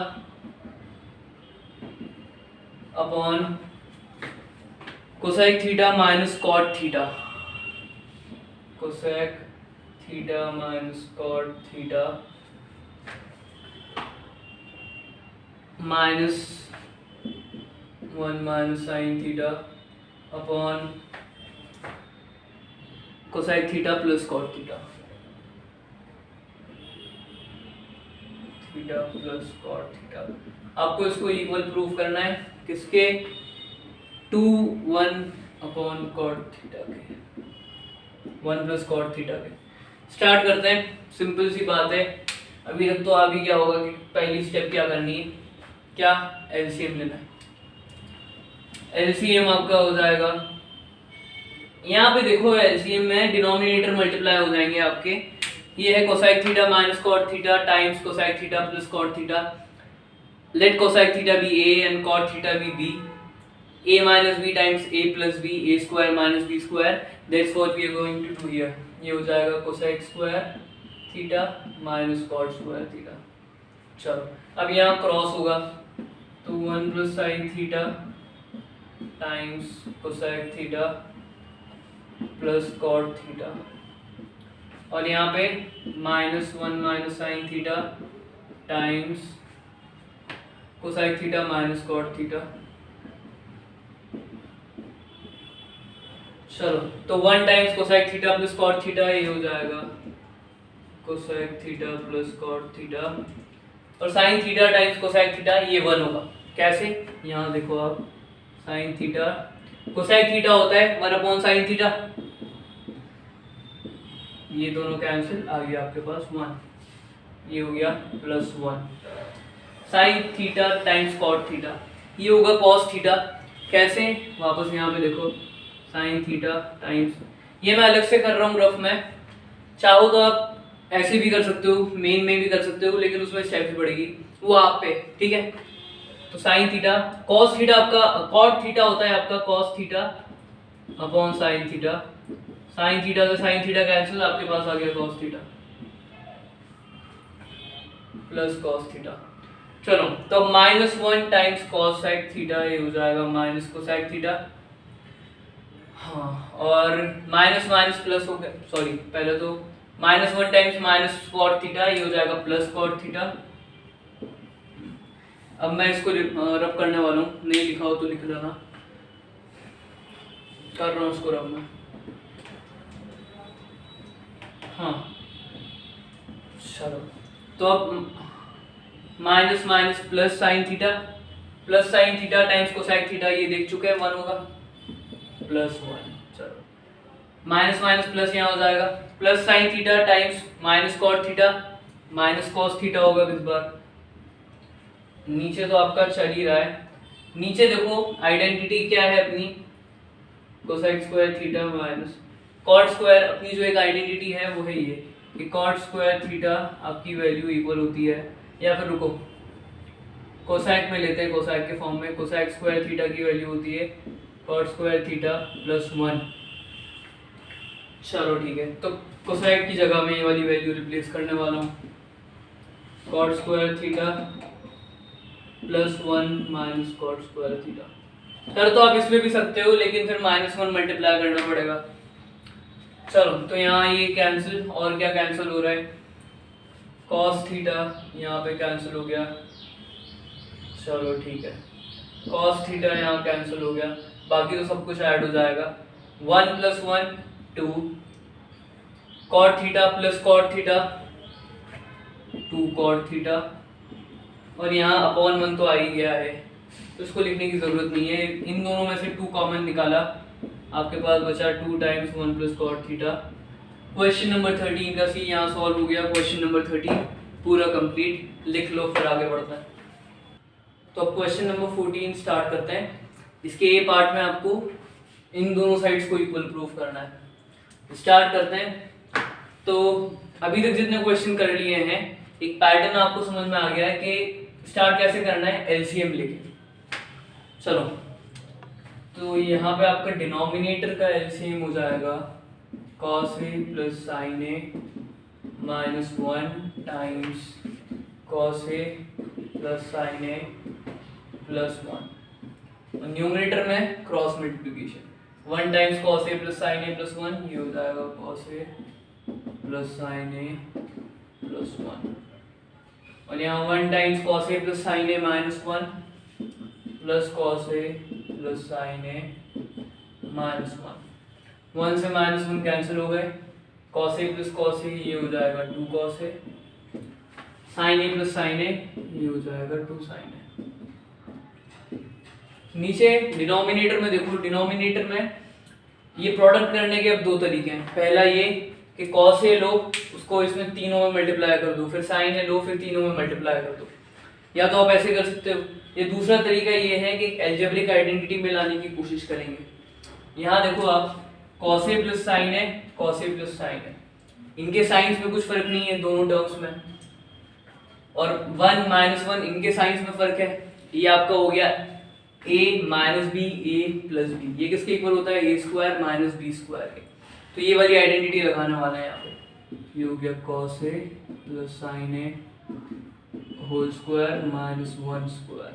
upon cosec theta minus cot theta, cosec theta minus cot theta minus 1 minus sine theta upon cosec theta plus cot theta, theta plus cot theta. आपको इसको equal proof करना है किसके, 2 1 upon cot theta के, 1 plus cot theta के। Start करते हैं, simple सी बात है। अभी तक तो अभी क्या होगा कि पहली स्टेप क्या करनी है, क्या एलसीएम लेना है। एलसीएम आपका हो जाएगा, यहाँ पे देखो एलसीएम में डिनोमिनेटर मल्टीप्लाई हो जाएंगे आपके। ये है cosec theta minus cot theta times cosec theta plus cot theta. Let cosec theta be A and cot theta be B, a minus B times a plus B, a square minus B square, that's what we are going to do here. ये हो जाएगा cosec square theta minus cot square theta. चलो अब यहाँ cross होगा, तो 1 plus sine theta times cosec theta plus cot theta, और यहाँ पे minus 1 minus sine theta times cosec theta minus cot theta. चलो तो 1 times cosec theta plus cot theta, ये हो जाएगा cosec theta plus cot theta, और sine theta times cosec theta ये 1 होगा। कैसे, यहाँ देखो आप, साइन थीटा कोसेक थीटा होता है 1 अपॉन साइन थीटा, ये दोनों कैंसिल, आ गया आपके पास 1, ये हो गया plus 1। Sine theta times cot theta, ये होगा कॉस थीटा। कैसे, वापस यहाँ पे देखो, साइन थीटा टाइम्स, ये मैं अलग से कर रहा हूँ रफ में, चाहो तो आप ऐसे भी कर सकते हो, मेन में भी कर सकते हो, लेकिन उसमें स्टेप भी पड़ेगी, वो आप पे, ठीक है। तो साइन थीटा, कॉस थीटा आपका, कॉट थीटा होता है आपका cos theta upon sine theta, sine theta का साइन थीटा कैंसिल, आपके पास आ गया cos theta plus cos theta. चलो तो -1 टाइम्स कॉसेक थीटा, ये हो जाएगा माइनस कोसेक थीटा। हाँ, और माइनस माइनस प्लस हो गया, सॉरी पहले तो -1 टाइम्स माइनस कॉट थीटा, ये हो जाएगा प्लस कॉट थीटा। अब मैं इसको रब करने वाला हूँ, नहीं लिखा हो तो लिख लेना, कर रहा हूँ इसको रब में। हाँ चलो, तो अब minus minus plus sine theta, plus sine theta times cosec theta, ये देख चुके हैं 1 होगा प्लस 1। चलो माइनस माइनस प्लस यहाँ हो जाएगा, plus sine theta times minus cot theta, minus cos theta होगा इस बार। नीचे तो आपका चल ही रहा है, नीचे देखो आइडेंटिटी क्या है अपनी, cosec square theta minus cot square. अपनी जो एक आइडेंटिटी है वो है ये कि कॉट स्क्वायर थीटा आपकी वैल्यू इक्वल होती है, या फिर रुको कोसाइक में लेते हैं, कोसाइक के फॉर्म में कोसाइक स्क्वायर थीटा की वैल्यू होती है कॉट स्क्वायर थीटा प्लस 1। चलो ठीक है, तो कोसाइक की जगह में ये वाली वैल्यू रिप्लेस करने वाला हूँ, cot square theta plus 1 minus cot square theta. कर तो आप इसमें भी सकते हो, लेकिन फिर -1 मल्टीप्लाई करना पड़ेगा। चलो तो यहाँ ये कैंसिल, और क्या कैंसिल हो रहा है, कॉस थीटा यहाँ पे कैंसिल हो गया। चलो ठीक है, कॉस थीटा यहाँ कैंसिल हो गया, बाकी तो सब कुछ ऐड हो जाएगा। 1 + 1 2, cot theta plus cot theta 2 cot theta, और यहाँ अपॉन 1 तो आ ही गया है, तो इसको लिखने की जरूरत नहीं है। इन दोनों में से 2 कॉमन निकाला, आपके पास बचा 2 × 1 + cot थीटा। क्वेश्चन नंबर 13 का सी यहाँ सॉल्व हो गया। क्वेश्चन नंबर 13 पूरा कंप्लीट, लिख लो फिर आगे बढ़ते हैं। तो अब क्वेश्चन नंबर 14 स्टार्ट करते हैं। इसके ए पार्ट में आपको इन दोनों साइड्स को इक्वल प्रूफ करना है। स्टार्ट करते हैं। तो अभी तक जितने क्वेश्चन कर लिए हैं, एक पैटर्न आपको समझ में आ गया है कि स्टार्ट कैसे करना है, एलसीएम लेके। चलो तो यहाँ पे आपका डिनोमिनेटर का एलसीएम हो जाएगा cos A + sin A -1 times cos A + sin A + 1, और न्यूमरेटर में cross multiplication 1 times cos A + sin A + 1, ये हो जाएगा cos A + sin A + 1, और यहाँ 1 times cos A + sin A -1 plus cos A + sin A -1, 1 से -1 cancel हो गए, cos A + cos A ये हो जाएगा 2 cos A, sin A + sin A ये हो जाएगा 2 sin A। नीचे डिनोमिनेटर में देखो, डिनोमिनेटर में ये प्रोडक्ट करने के अब 2 तरीके हैं। पहला ये कि cos A लो, उसको इसमें तीनों में मल्टीप्लाई कर दो, फिर sin A लो, फिर तीनों में मल्टीप्लाई कर दो, या तो आप ऐसे कर सकते हो। ये दूसरा तरीका ये है कि एल्जेब्रिक आइडेंटिटी में लाने की कोशिश करेंगे। यहाँ देखो आप cos A + sin A, cos A + sin A, इनके साइंस में कुछ फर्क नहीं है दोनों टर्म्स में, और 1 -1 इनके साइंस में फर्क है। ये आपका हो गया a - b a + b, ये किसके इक्वल होता है, a² - b² के। तो ये वाली आइडेंटिटी लगाने वाला है यहाँ पे। ये हो गया cos A + sin A whole square -1²।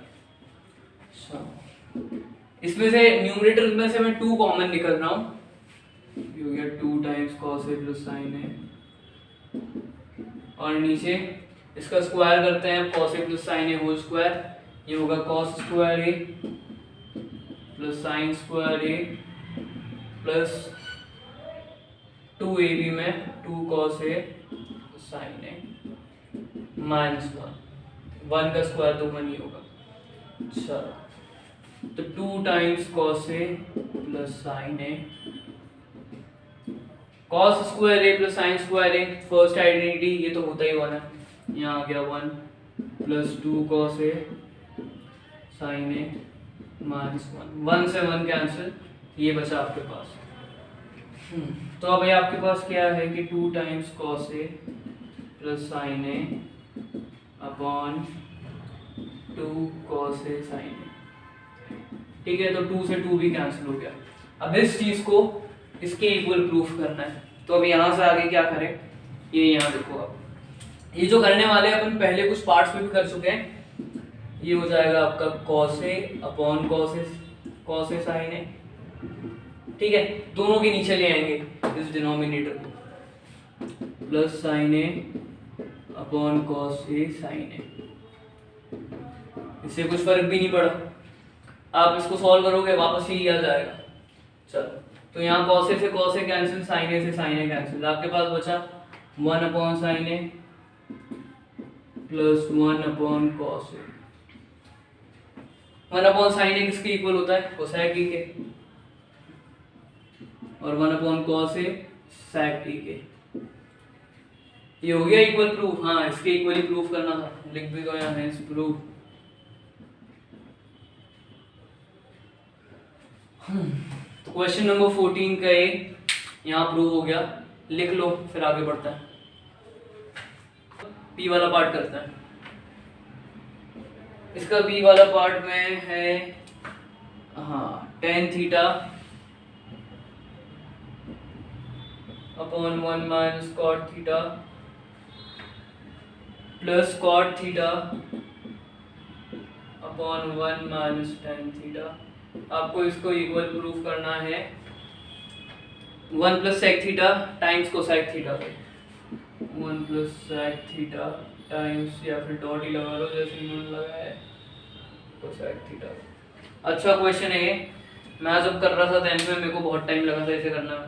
इसमें से न्यूमरेटर में से मैं 2 कॉमन निकल रहा हूँ, ये हो गया 2 times cos A + sin A, और नीचे इसका स्क्वायर करते हैं, cos A + sin A whole square, ये होगा cos² A + sin² A plus 2ab में 2 cos A sin A -1, 1 का स्क्वायर तो 1 ही होगा। चलो तो 2 times cos A + sin A, cos² A + sin² A, first identity ये तो होता ही 1 है, यहाँ आ गया 1 plus 2 cos A sin A -1, 1 से 1 कैंसिल, ये बचा आपके पास। तो अब ये आपके पास क्या है कि 2 times cos A + sin A upon 2 cos A sin A, ठीक है। तो 2 से 2 भी कैंसिल हो गया। अब इस चीज को इसके इक्वल प्रूफ करना है, तो अब यहाँ से आगे क्या करें, ये यहाँ देखो आप, ये जो करने वाले हैं अपन पहले कुछ पार्ट्स में भी कर चुके हैं। ये हो जाएगा आपका cos A upon cos A sin A, ठीक है। दोनों के नीचे ले आएंगे इस डिनोमिनेटर को, plus sin A upon cos A sin A, इससे कुछ फर्क भी नहीं पड़ा। आप इसको सॉल्व करोगे वापस यही आ जाएगा। चलो तो यहाँ cos A से cos A cancel, sin A से sin A कैंसिल, आपके पास बचा 1 upon sine A plus 1 upon cos A. 1 upon sine ए किसके इक्वल होता है? कोसेक ई के, और 1 अपॉन कॉस ए सेक ई के। ये हो गया इक्वल प्रूफ। हाँ, इसके इक्वली प्रूफ करना था, लिख भी गया है इस प्रूफ। तो क्वेश्चन नंबर 14 का ये यहाँ प्रूव हो गया, लिख लो फिर आगे बढ़ता है। पी वाला पार्ट करता है। इसका पी वाला पार्ट में है हाँ tan theta upon 1 minus cot theta plus cot theta upon 1 minus tan theta. आपको इसको इक्वल प्रूफ करना है 1 plus sec theta times cosec theta पे। 1 प्लस सेक थीटा टाइम्स, या फिर डॉट ही लगा लो जैसे इन्होंने लगाया है, कोसेक थीटा। अच्छा क्वेश्चन है ये। मैं जब कर रहा था 10th में मेरे को बहुत टाइम लगा था इसे करने में।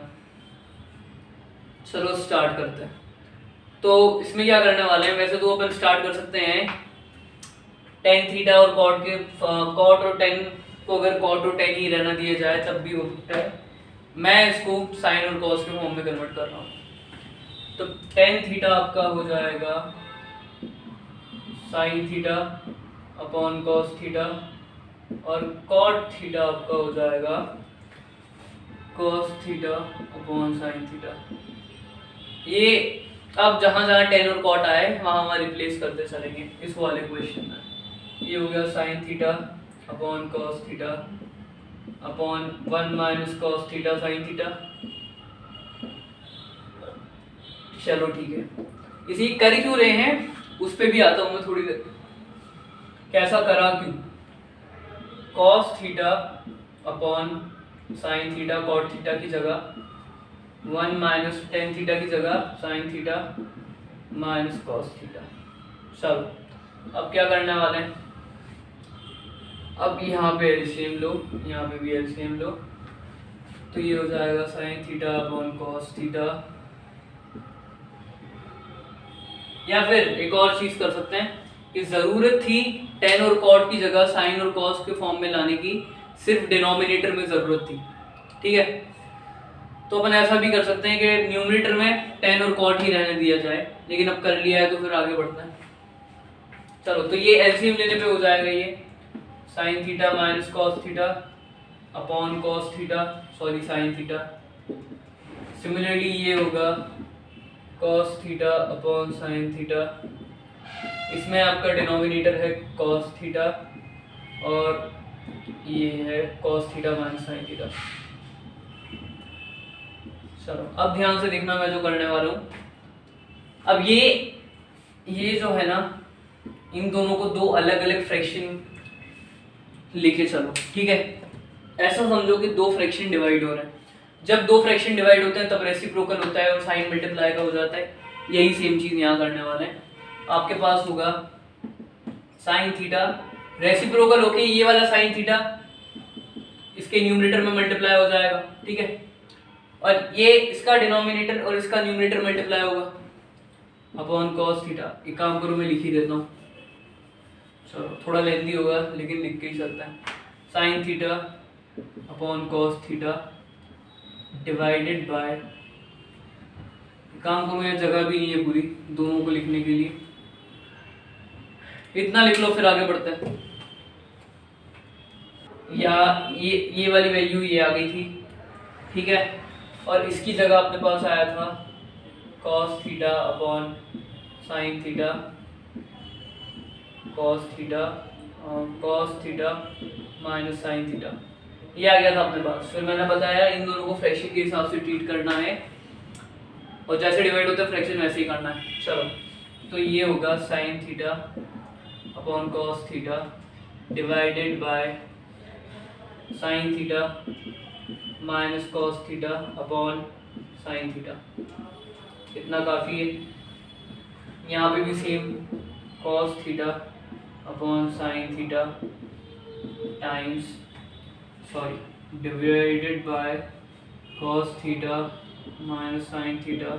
चलो स्टार्ट करते हैं। तो इसमें क्या करने वाले हैं, वैसे तो अपन स्टार्ट कर सकते हैं tan थीटा और कॉट के, कॉट और tan को अगर कॉट और tan ही रहना दिया जाए तब भी हो सकता है। मैं इसको साइन और कॉस के फॉर्म में कन्वर्ट कर रहा हूँ। तो tan थीटा आपका हो जाएगा sine theta upon cos theta, और कॉट थीटा आपका हो जाएगा cos theta upon sine theta. ये अब जहाँ जहाँ tan और कॉट आए वहाँ वहाँ रिप्लेस करते चलेंगे इस वाले क्वेश्चन में। ये हो गया sine theta upon cos theta upon 1 minus cos theta sine theta. चलो ठीक है, इसी कर क्यों रहे हैं उस पे भी आता हूँ मैं थोड़ी देर, कैसा करा क्यों। Cos theta upon sine theta cot theta की जगह 1 माइनस tan थीटा की जगह sine theta minus cos theta. चलो अब क्या करने वाले हैं, अब यहाँ पे एलसीएम लो, यहाँ पे भी एलसीएम लो। तो ये हो जाएगा sine theta upon cos theta, या फिर एक और चीज कर सकते हैं कि जरूरत थी tan और cot की जगह साइन और cos के फॉर्म में लाने की, सिर्फ डिनोमिनेटर में जरूरत थी। ठीक है, तो अपन ऐसा भी कर सकते हैं कि न्यूमरेटर में tan और cot ही रहने दिया जाए, लेकिन अब कर लिया है तो फिर आगे बढ़ते हैं। चलो, तो ये एलसीएम लेने पे हो जाएगा ये sign theta minus cos theta upon cos theta, sorry sine theta. Similarly ये होगा cos theta upon sine theta. इसमें आपका डिनोमिनेटर है कॉस थीटा और ये है cos theta minus sine theta. चलो अब ध्यान से देखना मैं जो करने वाला हूँ। अब ये जो है ना, इन दोनों को दो अलग अलग फ्रैक्शन लिखे चलो। ठीक है, ऐसा समझो कि दो फ्रैक्शन डिवाइड हो रहे हैं। जब दो फ्रैक्शन डिवाइड होते हैं तब रेसिप्रोकल होता है और साइन मल्टीप्लाई का हो जाता है। यही सेम चीज यहाँ करने वाले हैं। आपके पास होगा साइन थीटा, रेसिप्रोकल होके ये वाला साइन थीटा इसके न्यूमरेटर में मल्टीप्लाई हो जाएगा। ठीक है, और ये इसका डिनोमिनेटर और इसका न्यूमरेटर मल्टीप्लाई होगा अपॉन कॉस थीटा। एक काम करो, मैं लिख ही देता हूँ। चलो थोड़ा लेंदी होगा लेकिन लिख के ही चलता है। Sine theta upon cos theta divided by, काम करो, यहाँ जगह भी नहीं है पूरी दोनों को लिखने के लिए, इतना लिख लो फिर आगे बढ़ते हैं। या ये वाली वैल्यू ये आ गई थी। ठीक है, और इसकी जगह अपने पास आया था cos theta upon sine theta cos theta minus sine theta, ये आ गया था अपने पास। फिर मैंने बताया इन दोनों को फ्रैक्शन के हिसाब से ट्रीट करना है और जैसे डिवाइड होता है फ्रैक्शन वैसे ही करना है। चलो, तो ये होगा sign theta upon cos theta divided by sine theta minus cos theta upon sine theta. इतना काफ़ी है। यहाँ पे भी same cos theta upon sine theta times divided by cos theta minus sine theta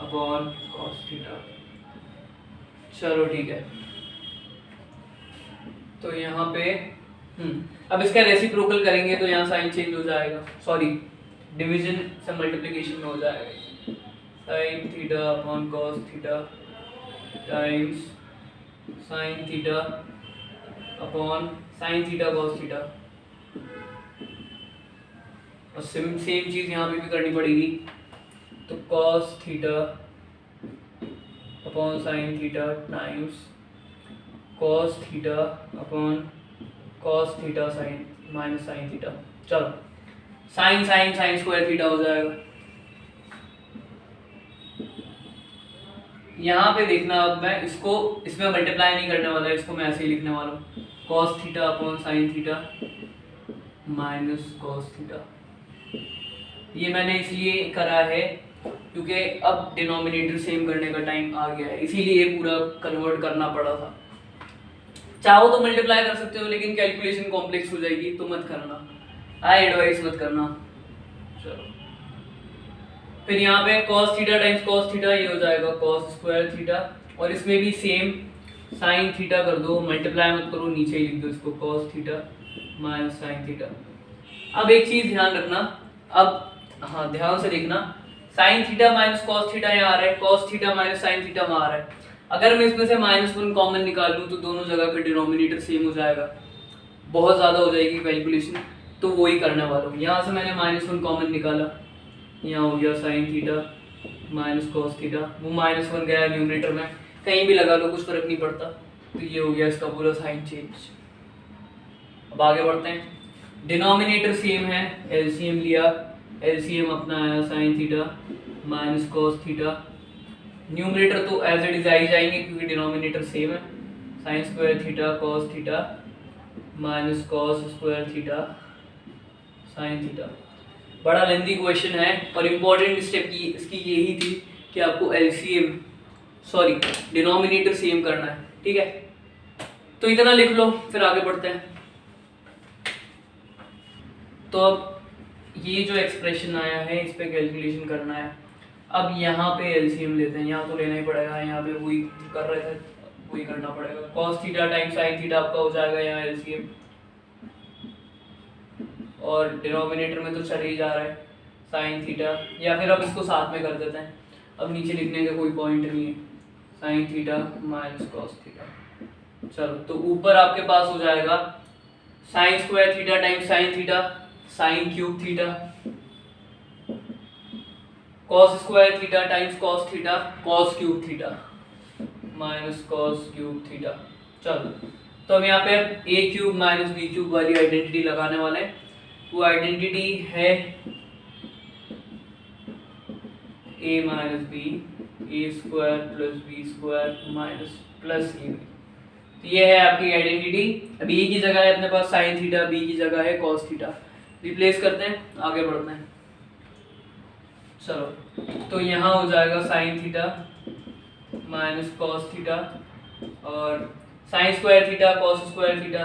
upon cos theta. चलो ठीक है, तो यहाँ पे अब इसका रेसिप्रोकल करेंगे तो यहाँ साइन चेंज हो जाएगा, सॉरी डिवीजन से मल्टीप्लिकेशन में हो जाएगा, sine theta upon cos theta times sine theta upon sine theta cos theta. और सेम चीज़ यहाँ पे भी करनी पड़ेगी, तो cos theta upon sine theta times cos theta upon cos theta sine minus sine theta. चलो sine sine sine square theta हो जाएगा। यहाँ पे देखना, अब मैं इसको इसमें मल्टीप्लाई नहीं करने वाला, इसको मैं ऐसे ही लिखने वाला हूँ, cos theta upon sine theta minus cos theta. ये मैंने इसलिए करा है क्योंकि अब डिनोमिनेटर सेम करने का टाइम आ गया है, इसीलिए ये पूरा कन्वर्ट करना पड़ा था। चाहो तो मल्टीप्लाई कर सकते हो, लेकिन कैलकुलेशन कॉम्प्लेक्स हो जाएगी तो मत करना, आई एडवाइस मत करना। चलो फिर यहाँ पे cos theta times cos theta, ये हो जाएगा cos स्क्वायर थीटा, और इसमें भी सेम साइन थीटा कर दो, मल्टीप्लाई मत करो, नीचे ही लिख दो इसको cos theta minus sine theta. अब एक चीज ध्यान रखना, अब हाँ ध्यान से देखना, sign theta minus cos theta यहाँ आ रहा है, cos theta minus sine theta वहाँ आ रहा है। अगर मैं इसमें से -1 कॉमन निकाल लूँ तो दोनों जगह पे डिनोमिनेटर सेम हो जाएगा, बहुत ज़्यादा हो जाएगी कैलकुलेशन, तो वो ही करने वाला हूँ। यहाँ से मैंने -1 कॉमन निकाला, यहाँ हो गया sine theta minus cos theta, वो -1 गया न्यूमरेटर में, कहीं भी लगा लो कुछ फर्क नहीं पड़ता, तो ये हो गया इसका पूरा साइन चेंज। अब आगे बढ़ते हैं, डिनोमिनेटर सेम है, एलसीएम लिया, एलसीएम अपना आया sign theta minus cos theta, numerator तो एज इट इज आ ही जाएंगे क्योंकि डिनोमिनेटर सेम है, sine square theta cos theta minus cos square theta sine theta. बड़ा लेंथी क्वेश्चन है और इम्पोर्टेंट स्टेप की इसकी यही थी कि आपको एलसीएम सॉरी डिनोमिनेटर सेम करना है, ठीक है। तो इतना लिख लो, फिर आगे बढ़ते हैं। तो अब ये जो एक्सप्रेशन आया है इस पे कैलकुलेशन करना है। अब यहाँ पे एलसीएम लेते हैं, यहाँ तो लेना ही पड़ेगा, यहाँ पे वही कर रहे थे वही करना पड़ेगा, cos theta time sine theta आपका हो जाएगा यहाँ एलसीएम, और डिनोमिनेटर में तो चल ही जा रहा है साइन थीटा, या फिर अब इसको साथ में कर देते हैं, अब नीचे लिखने का कोई पॉइंट नहीं है, sine theta minus cos theta. चलो तो ऊपर आपके पास हो जाएगा sine square theta time sine theta sine cube theta, cos square theta times cos theta cos cube theta minus cos cube theta. चलो तो हम यहाँ पे A cube minus B cube वाली आइडेंटिटी लगाने वाले हैं, वो आइडेंटिटी है a minus B A square plus B square minus plus A B. तो ये है आपकी आइडेंटिटी। अब ए की जगह है अपने पास साइन थीटा, बी की जगह है कॉस थीटा, रिप्लेस करते हैं, आगे बढ़ते हैं। चलो तो यहाँ हो जाएगा sine theta minus cos theta और sine square theta cos square theta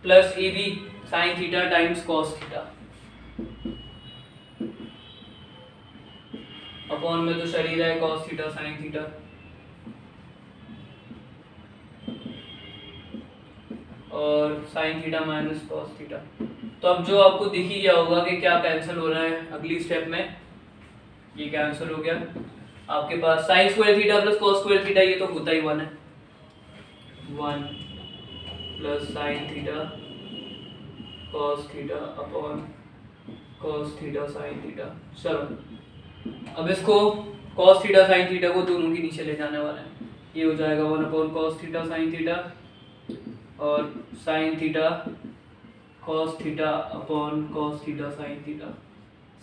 plus A B sine theta times cos theta, upon में तो शरीर है कॉस थीटा साइन थीटा, और sine theta minus cos theta. तो अब जो आपको दिख ही गया होगा कि क्या कैंसिल हो रहा है अगली स्टेप में, ये कैंसिल हो गया आपके पास sine square theta plus cos square theta, ये तो होता ही 1 है, 1 plus sine theta cos theta upon cos theta sine theta. चलो अब इसको कॉस थीटा साइन थीटा को दोनों के नीचे ले जाने वाले हैं, ये हो जाएगा 1 upon cos theta sine theta और sine theta cos theta upon cos theta sine theta.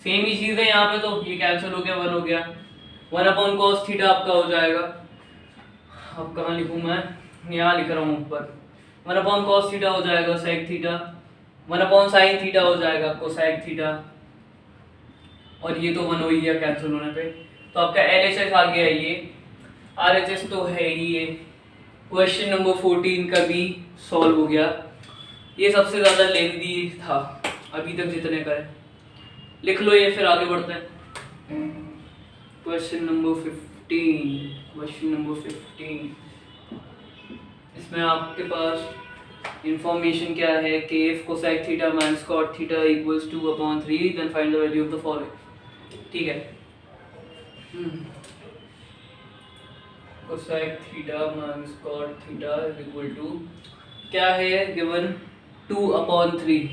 Same ही चीज़ है यहाँ पे, तो ये कैंसिल हो गया, 1 हो गया, 1 अपॉन कॉस थीटा आपका हो जाएगा, अब कहाँ लिखूँ मैं, यहाँ लिख रहा हूँ ऊपर, 1 अपॉन कॉस थीटा हो जाएगा sec theta, 1 upon sine theta हो जाएगा कोसेक थीटा, और ये तो 1 हो ही गया कैंसिल होने पे। तो आपका LHS आ गया, ये RHS तो है ही। ये क्वेश्चन नंबर 14 का भी सॉल्व हो गया, ये सबसे ज़्यादा लेंथी था अभी तक जितने का है। लिख लो ये, फिर आगे बढ़ते हैं। Question number 15। इसमें आपके पास इंफॉर्मेशन क्या है कि if cosec theta minus cot theta equals 2/3 then find the value of the following. ठीक है, cosec theta minus cot theta is equal to क्या है गिवन 2/3।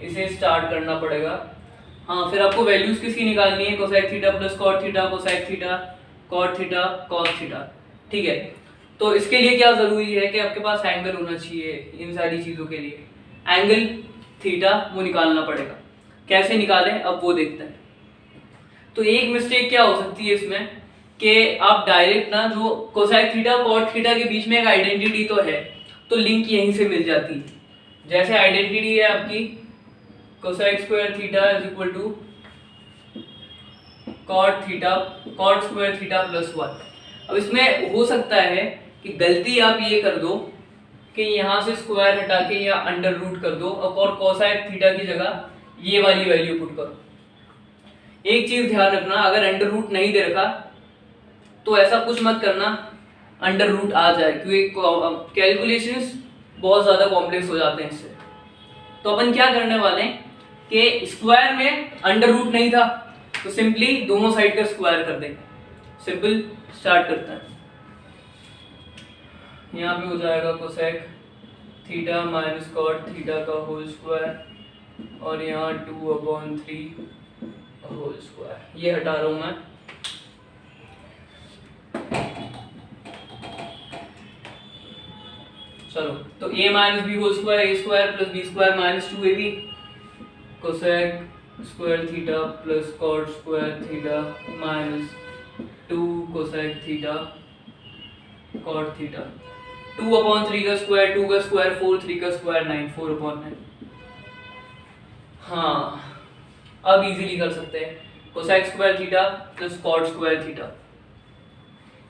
इसे स्टार्ट करना पड़ेगा। हाँ, फिर आपको वैल्यूज किसकी निकालनी है, cosec theta plus cot theta, cosec theta, cot theta, cos theta. ठीक है, तो इसके लिए क्या जरूरी है कि आपके पास एंगल होना चाहिए। इन सारी चीजों के लिए एंगल थीटा वो निकालना पड़ेगा। कैसे निकालें अब वो देखते हैं। तो एक मिस्टेक क्या हो सकती है इसमें कि आप डायरेक्ट ना, जो कोसेक थीटा कॉट थीटा के बीच में एक आइडेंटिटी तो है, तो लिंक यहीं से मिल जाती है। जैसे आइडेंटिटी है आपकी cosec square theta is equal to cot theta, cot square theta plus 1। अब इसमें हो सकता है कि गलती आप ये कर दो कि यहाँ से स्क्वायर हटा के या अंडर रूट कर दो और कोसेक थीटा की जगह ये वाली वैल्यू पुट करो। एक चीज ध्यान रखना, अगर अंडर रूट नहीं दे रखा तो ऐसा कुछ मत करना अंडर रूट आ जाए, क्योंकि कैलकुलेशंस बहुत ज्यादा कॉम्प्लेक्स हो जाते हैं इससे। तो अपन क्या करने वाले हैं कि स्क्वायर में अंडर रूट नहीं था तो सिंपली दोनों साइड का स्क्वायर कर देंगे। सिंपल, स्टार्ट करते हैं। यहाँ पे हो जाएगा cosec theta minus cot theta का होल स्क्वायर और यहाँ 2/3 होल स्क्वायर। ये हटा रहा हूं मैं। चलो, तो a minus B whole square, A square plus B square minus 2ab, cosec square theta plus cot square theta minus 2 cosec theta cot theta. 2/3 का स्क्वायर, 2 का स्क्वायर 4, 3 का स्क्वायर 9, 4/9। हाँ, अब इजीली कर सकते हैं। Cosec square theta plus cot square theta,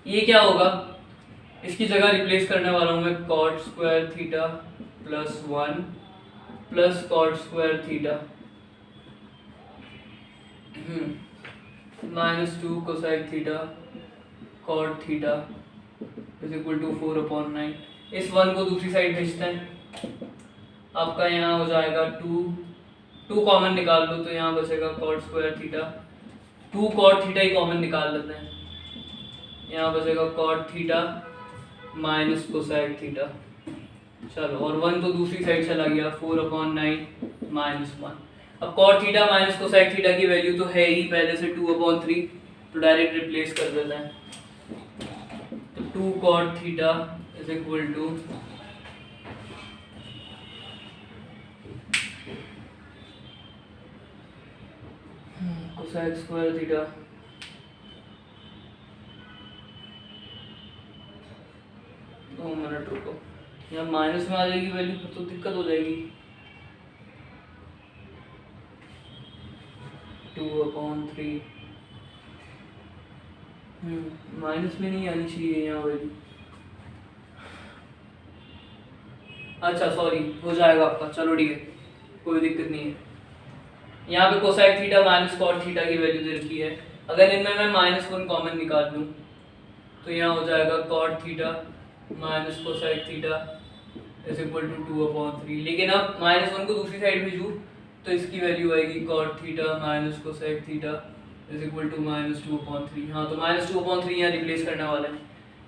ये क्या होगा, इसकी जगह रिप्लेस करने वाला हूं मैं cot square theta plus 1 plus cot square theta minus 2 cosec theta cot theta is equal to 4/9। इस 1 को दूसरी साइड भेजते हैं। आपका यहाँ हो जाएगा 2 कॉमन निकाल लो तो यहाँ बचेगा cot square theta, 2 cot theta ही कॉमन निकाल लेते हैं। यहाँ बचेगा cot theta minus cosec theta. चलो, और 1 तो दूसरी साइड चला गया, 4/9 माइनस 1। अब cot theta minus cosec theta की वैल्यू तो है ही पहले से 2/3, तो डायरेक्ट रिप्लेस कर देते हैं। तो 2 cot theta is equal to cosec square theta दो मिनट रुको, यहाँ माइनस में आ जाएगी वैल्यू तो दिक्कत हो जाएगी। 2/3 माइनस में नहीं आनी चाहिए यहाँ वैल्यू। अच्छा सॉरी, हो जाएगा आपका। चलो ठीक है, कोई दिक्कत नहीं है। यहाँ पे cosec theta minus cot theta की वैल्यू दे रखी है। अगर इनमें मैं -1 कॉमन निकाल दूँ तो यहाँ हो जाएगा cot theta minus cosec theta is equal to 2/3। लेकिन अब -1 को दूसरी साइड भेजूँ तो इसकी वैल्यू आएगी cot theta minus cosec theta is equal to -2/3। हाँ, तो -2/3 यहाँ रिप्लेस करने वाला है।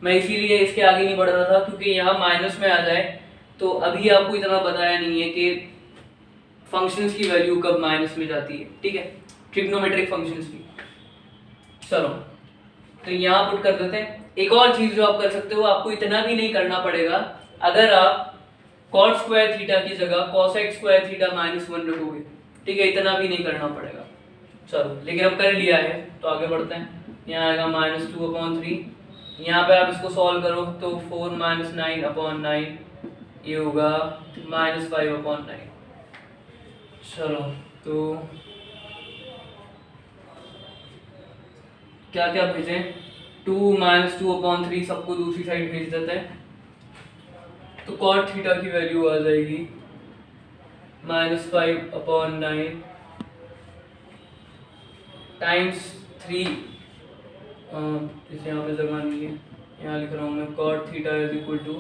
मैं इसीलिए इसके आगे नहीं बढ़ रहा था, क्योंकि यहाँ माइनस में आ जाए तो अभी आपको इतना बताया नहीं है कि फंक्शंस की वैल्यू कब माइनस में जाती है। ठीक है, ट्रिग्नोमेट्रिक फंक्शंस की। चलो, तो यहाँ पुट कर देते हैं। एक और चीज जो आप कर सकते हो, आपको इतना भी नहीं करना पड़ेगा। अगर आप कॉट स्क्वायर थीटा की जगह कोसेक स्क्वायर थीटा -1 रखोगे, ठीक है, इतना भी नहीं करना पड़ेगा। चलो, लेकिन अब कर लिया है तो आगे बढ़ते हैं। यहाँ आएगा -2/3। यहाँ पे आप इसको सॉल्व करो तो 4 - 9/9 ये होगा -5/9। चलो, तो क्या क्या भेजें, 2 - 2/3 सबको दूसरी साइड भेज देते हैं। तो कॉट थीटा की वैल्यू आ जाएगी -5/9 टाइम्स 3, इसे यहाँ पे जगह नहीं है, यहाँ लिख रहा हूँ मैं, cot theta is equal to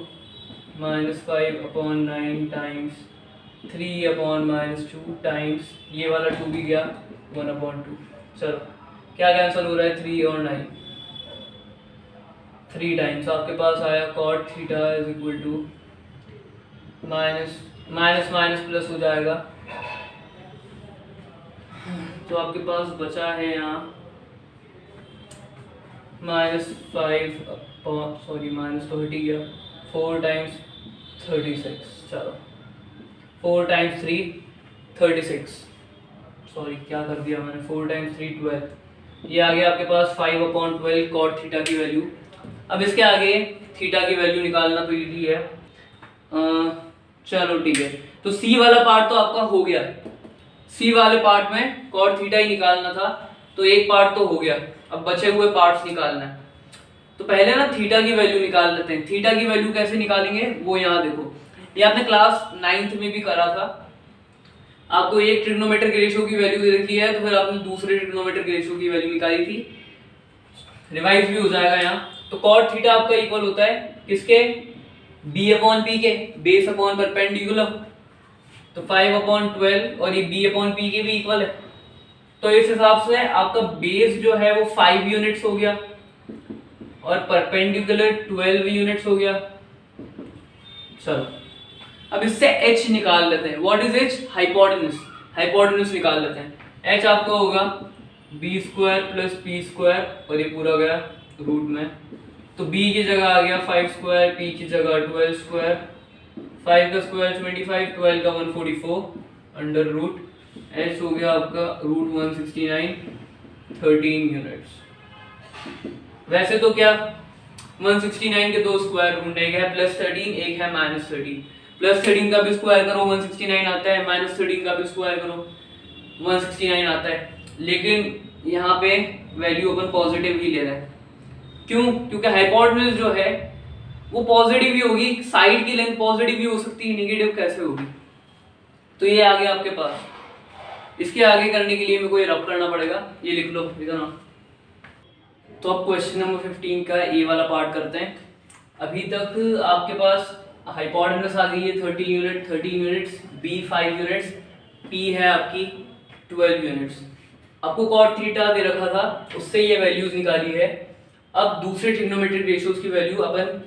-5/9 times 3/-2 times, ये वाला 2 भी गया 1/2। चलो क्या कैंसिल हो रहा है, 3 और 9, 3 टाइम्स आपके पास आया cot theta is equal to minus minus plus हो जाएगा, तो आपके पास बचा है यहाँ माइनस तो हट ही गया, 4 टाइम्स 36, चलो 4 टाइम्स 3 36, सॉरी क्या कर दिया मैंने, 4 टाइम्स 3 12, ये आ गया आपके पास 5/12 cot थीटा की वैल्यू। अब इसके आगे थीटा की वैल्यू निकालना तो इजी है, चलो ठीक है, तो सी वाला पार्ट तो आपका हो गया, सी वाले पार्ट में cot थीटा ही निकालना था, तो एक पार्ट तो हो गया, अब बचे हुए पार्ट्स निकालना है। तो पहले ना थीटा की वैल्यू निकाल लेते हैं। थीटा की वैल्यू कैसे निकालेंगे वो यहाँ देखो, ये आपने क्लास 9th में भी करा था, आपको एक ट्रिग्नोमेट्रिक रेशियो की वैल्यू दे रखी है, तो फिर आपने दूसरे ट्रिग्नोमेट्रिक रेशियो की वैल्यू निकाली थी, रिवाइज भी हो जाएगा यहाँ। तो cot थीटा आपका इक्वल होता है किसके, b/p के, बेस अपॉन परपेंडिकुलर, तो 5/12 और ये b/p के भी इक्वल है, तो इस हिसाब से आपका बेस जो है वो 5 यूनिट्स हो गया और परपेंडिकुलर 12 यूनिट्स हो गया। चलो अब इससे h निकाल लेते हैं, what is h, hypotenuse, hypotenuse निकाल लेते हैं। h आपका होगा b² + p² और ये पूरा गया रूट में, तो b की जगह आ गया 5², p की जगह 12², 5 का स्क्वायर 25, 12 का 144 अंडर रूट, h हो गया आपका रूट 169 13 यूनिट्स। वैसे तो क्या 169 के 2 स्क्वायर रूट, एक है +13 एक है -13, +13 का भी स्क्वायर करो 169 आता है, -13 का भी स्क्वायर करो 169 आता है, लेकिन यहाँ पे वैल्यू अपन पॉजिटिव ही ले रहे हैं, क्यों, क्योंकि हाइपोटेन्यूज जो है वो पॉजिटिव ही होगी, साइड की लेंथ पॉजिटिव भी हो सकती है, नेगेटिव कैसे होगी। तो ये आ गया आपके पास, इसके आगे करने के लिए मेरे को ये रब करना पड़ेगा, ये लिख लो इधर। तो अब क्वेश्चन नंबर 15 का ए वाला पार्ट करते हैं। अभी तक आपके पास हाइपोटेन्यूज आ गई है 30 unit, 13 units, B 5 units, P है आपकी 12 यूनिट्स। आपको cot थीटा दे रखा था, उससे ये वैल्यूज निकाली है। अब दूसरे ट्रिग्नोमेट्रिक रेशियोज की वैल्यू अपन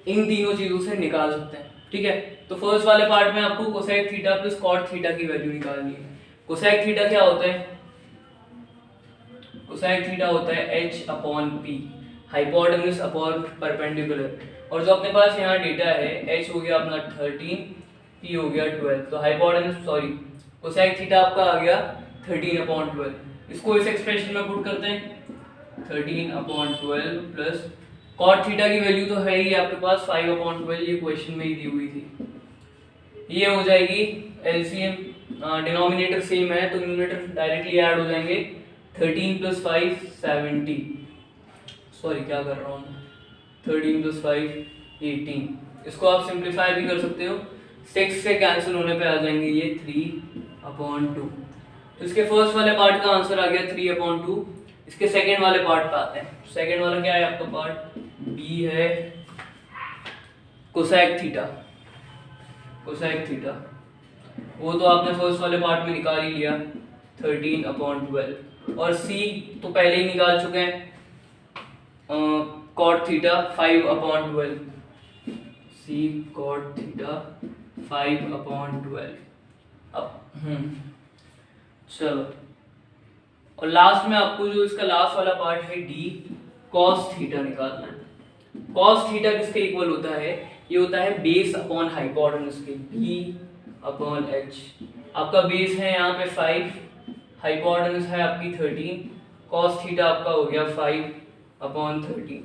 इन तीनों चीजों से निकाल सकते हैं, ठीक है। तो फर्स्ट वाले पार्ट में आपको cosec theta plus cot theta की वैल्यू निकालनी है। कोसेक थीटा क्या होता है, कोसेक थीटा होता है h/p, हाइपोटेन्यूज अपॉन परपेंडिकुलर, और जो अपने पास यहाँ डेटा है h हो गया अपना 13, p हो गया 12, तो हाइपोटेन्यूज सॉरी कोसेक थीटा आपका आ गया 13/12। इसको इस एक्सप्रेशन में पुट करते हैं, 13/12 प्लस cot थीटा की वैल्यू तो है ही आपके पास 5/12, ये क्वेश्चन में ही दी हुई थी, ये हो जाएगी एलसीएम, डिनोमिनेटर सेम है तो न्यूमरेटर डायरेक्टली ऐड हो जाएंगे, 13 + 5 70, सॉरी क्या कर रहा हूँ, 13 + 5 18। इसको आप सिंप्लीफाई भी कर सकते हो, 6 से कैंसिल होने पे आ जाएंगे ये 3/2। तो इसके फर्स्ट वाले पार्ट का आंसर आ गया 3/2। इसके सेकंड वाले पार्ट पे आते हैं। सेकंड वाला क्या है आपका पार्ट, बी है कोसेक थीटा, कोसेक थीटा वो तो आपने फर्स्ट वाले पार्ट में निकाल ही लिया 13/12, और सी तो पहले ही निकाल चुके हैं cot थीटा 5/12, सी cot थीटा 5/12। अब चलो, और लास्ट में आपको जो इसका लास्ट वाला पार्ट है डी cos थीटा निकालना है। cos थीटा किसके इक्वल होता है, ये होता है बेस अपॉन हाइपोटेन्यूज के, b/h। आपका बेस है यहाँ पे 5, हाइपोटेन्यूज है आपकी 13, cos थीटा आपका हो गया 5/13।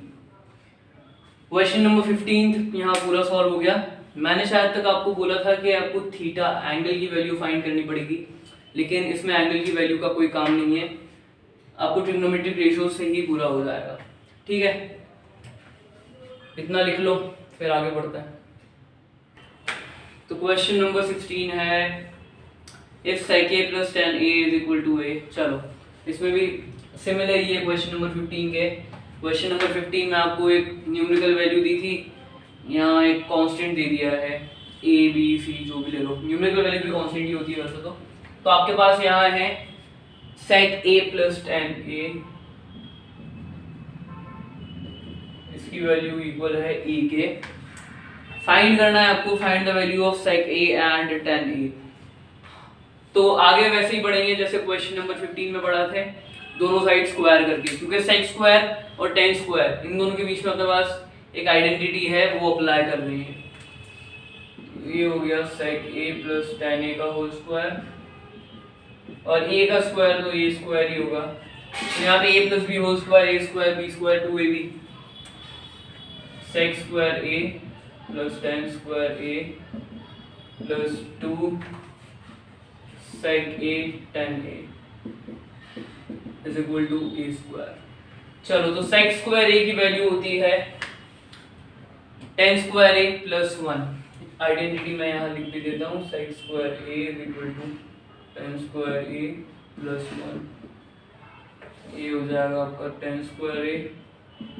क्वेश्चन नंबर 15 यहाँ पूरा सॉल्व हो गया। मैंने शायद तक आपको बोला था कि आपको थीटा एंगल की वैल्यू फाइंड करनी पड़ेगी, लेकिन इसमें एंगल की वैल्यू का कोई काम नहीं है, आपको ट्रिग्नोमेट्रिक रेशियो से ही पूरा हो जाएगा, ठीक है। इतना लिख लो, फिर आगे बढ़ते हैं। तो क्वेश्चन नंबर 16 है if sec a plus tan a is equal to a। चलो इसमें भी सिमिलर ही है क्वेश्चन नंबर 15 के। क्वेश्चन नंबर 15 में आपको एक न्यूमेरिकल वैल्यू दी थी, यहाँ एक कांस्टेंट दे दिया है a b c जो भी ले लो, न्यूमेरिकल वैल्यू भी कांस्टेंट ही होती है वैसे तो आपके पास यहाँ है sec a plus tan a, इसकी वैल्यू इक्वल है a के। फाइंड करना है आपको, find the value of sec a and tan a। तो आगे वैसे ही पढ़ेंगे जैसे क्वेश्चन नंबर 15 में पढ़ा थे, दोनों साइड स्क्वायर करके, क्योंकि sec स्क्वायर और tan स्क्वायर इन दोनों के बीच में अपने पास एक आइडेंटिटी है, वो अप्लाई कर रहे हैं। ये हो गया sec a plus tan a का होल स्क्वायर, और a का स्क्वायर तो a स्क्वायर ही होगा, तो यहाँ पे a plus B whole square, a square B square 2ab, sec square a plus tan square a plus 2 sec a tan a is equal to a square. चलो तो sec square a की value होती है tan square a plus 1। Identity मैं यहाँ लिख भी देता हूँ, sec square a is equal to tan square a plus 1। ये हो जाएगा आपका tan square a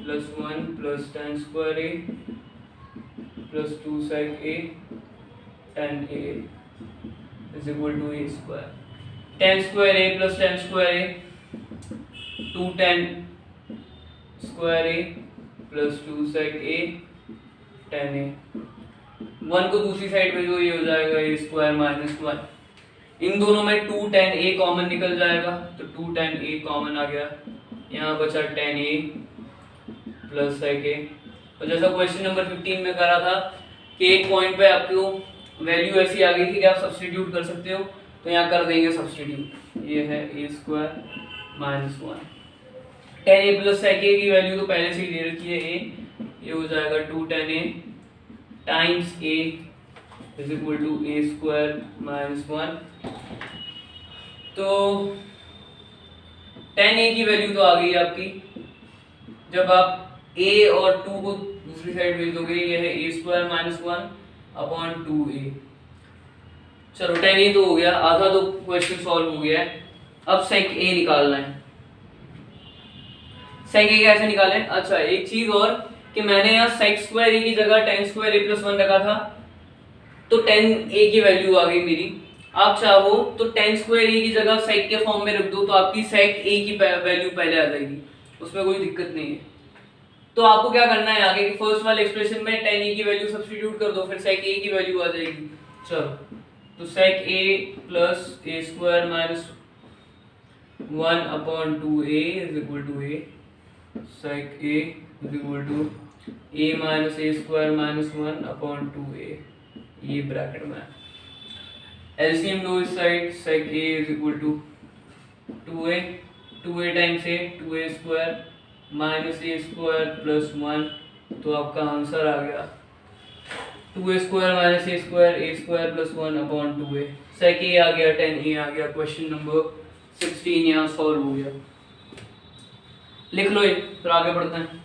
plus 1 plus tan square a plus 2 sec a tan a is equal to a square. tan square a plus tan square a 2 tan square a plus 2 sec a tan a। 1 को दूसरी side पे जो ये हो जाएगा a square minus 1। इन दोनों में 2 tan a common निकल जाएगा, तो 2 tan a कॉमन आ गया, यहाँ बचा tan a plus sec a। और जैसा क्वेश्चन नंबर 15 में करा था कि एक पॉइंट पे आपको वैल्यू ऐसी आ गई थी कि आप सब्स्टिट्यूट कर सकते हो, तो यहाँ कर देंगे सब्स्टिट्यूट। ये है a square minus 1, tan a plus sec a की वैल्यू तो पहले से ही दे रखी है a, ये हो जाएगा 2 tan a times a is equal to a square minus 1। तो tan a की वैल्यू तो आ गई आपकी, जब आप a और 2 को दूसरी साइड भेज दोगे, ये है a square minus 1 upon 2a। चलो tan a तो हो गया, आधा तो क्वेश्चन सॉल्व हो गया है। अब sec a निकालना है। sec a कैसे निकालें? अच्छा एक चीज और कि मैंने यहाँ sec स्क्वायर a की जगह tan स्क्वायर a प्लस 1 रखा था, तो tan a की वैल्यू आ गई मेरी। आप चाहो तो tan स्क्वायर a की जगह sec के फॉर्म में रख दो, तो आपकी sec a की वैल्यू पहले आ जाएगी, उसमें कोई दिक्कत नहीं है। तो आपको क्या करना है, आगे की फर्स्ट वाले एक्सप्रेशन में tan a की वैल्यू सब्स्टिट्यूट कर दो, फिर sec a की वैल्यू आ जाएगी। चलो तो sec a plus a square minus 1 upon 2a is equal to a, sec a is equal to a minus a square minus 1 upon 2a, ये ब्रैकेट में। एलसीएम लो इस side, sec a is equal to 2a times a 2a square minus a square plus 1, तो आपका answer आ गया 2a square minus a square plus 1 upon 2a। sec a आ गया, tan a आ गया। क्वेश्चन नंबर 16 यहाँ solve हो गया। लिख लो ये, फिर आगे बढ़ते हैं।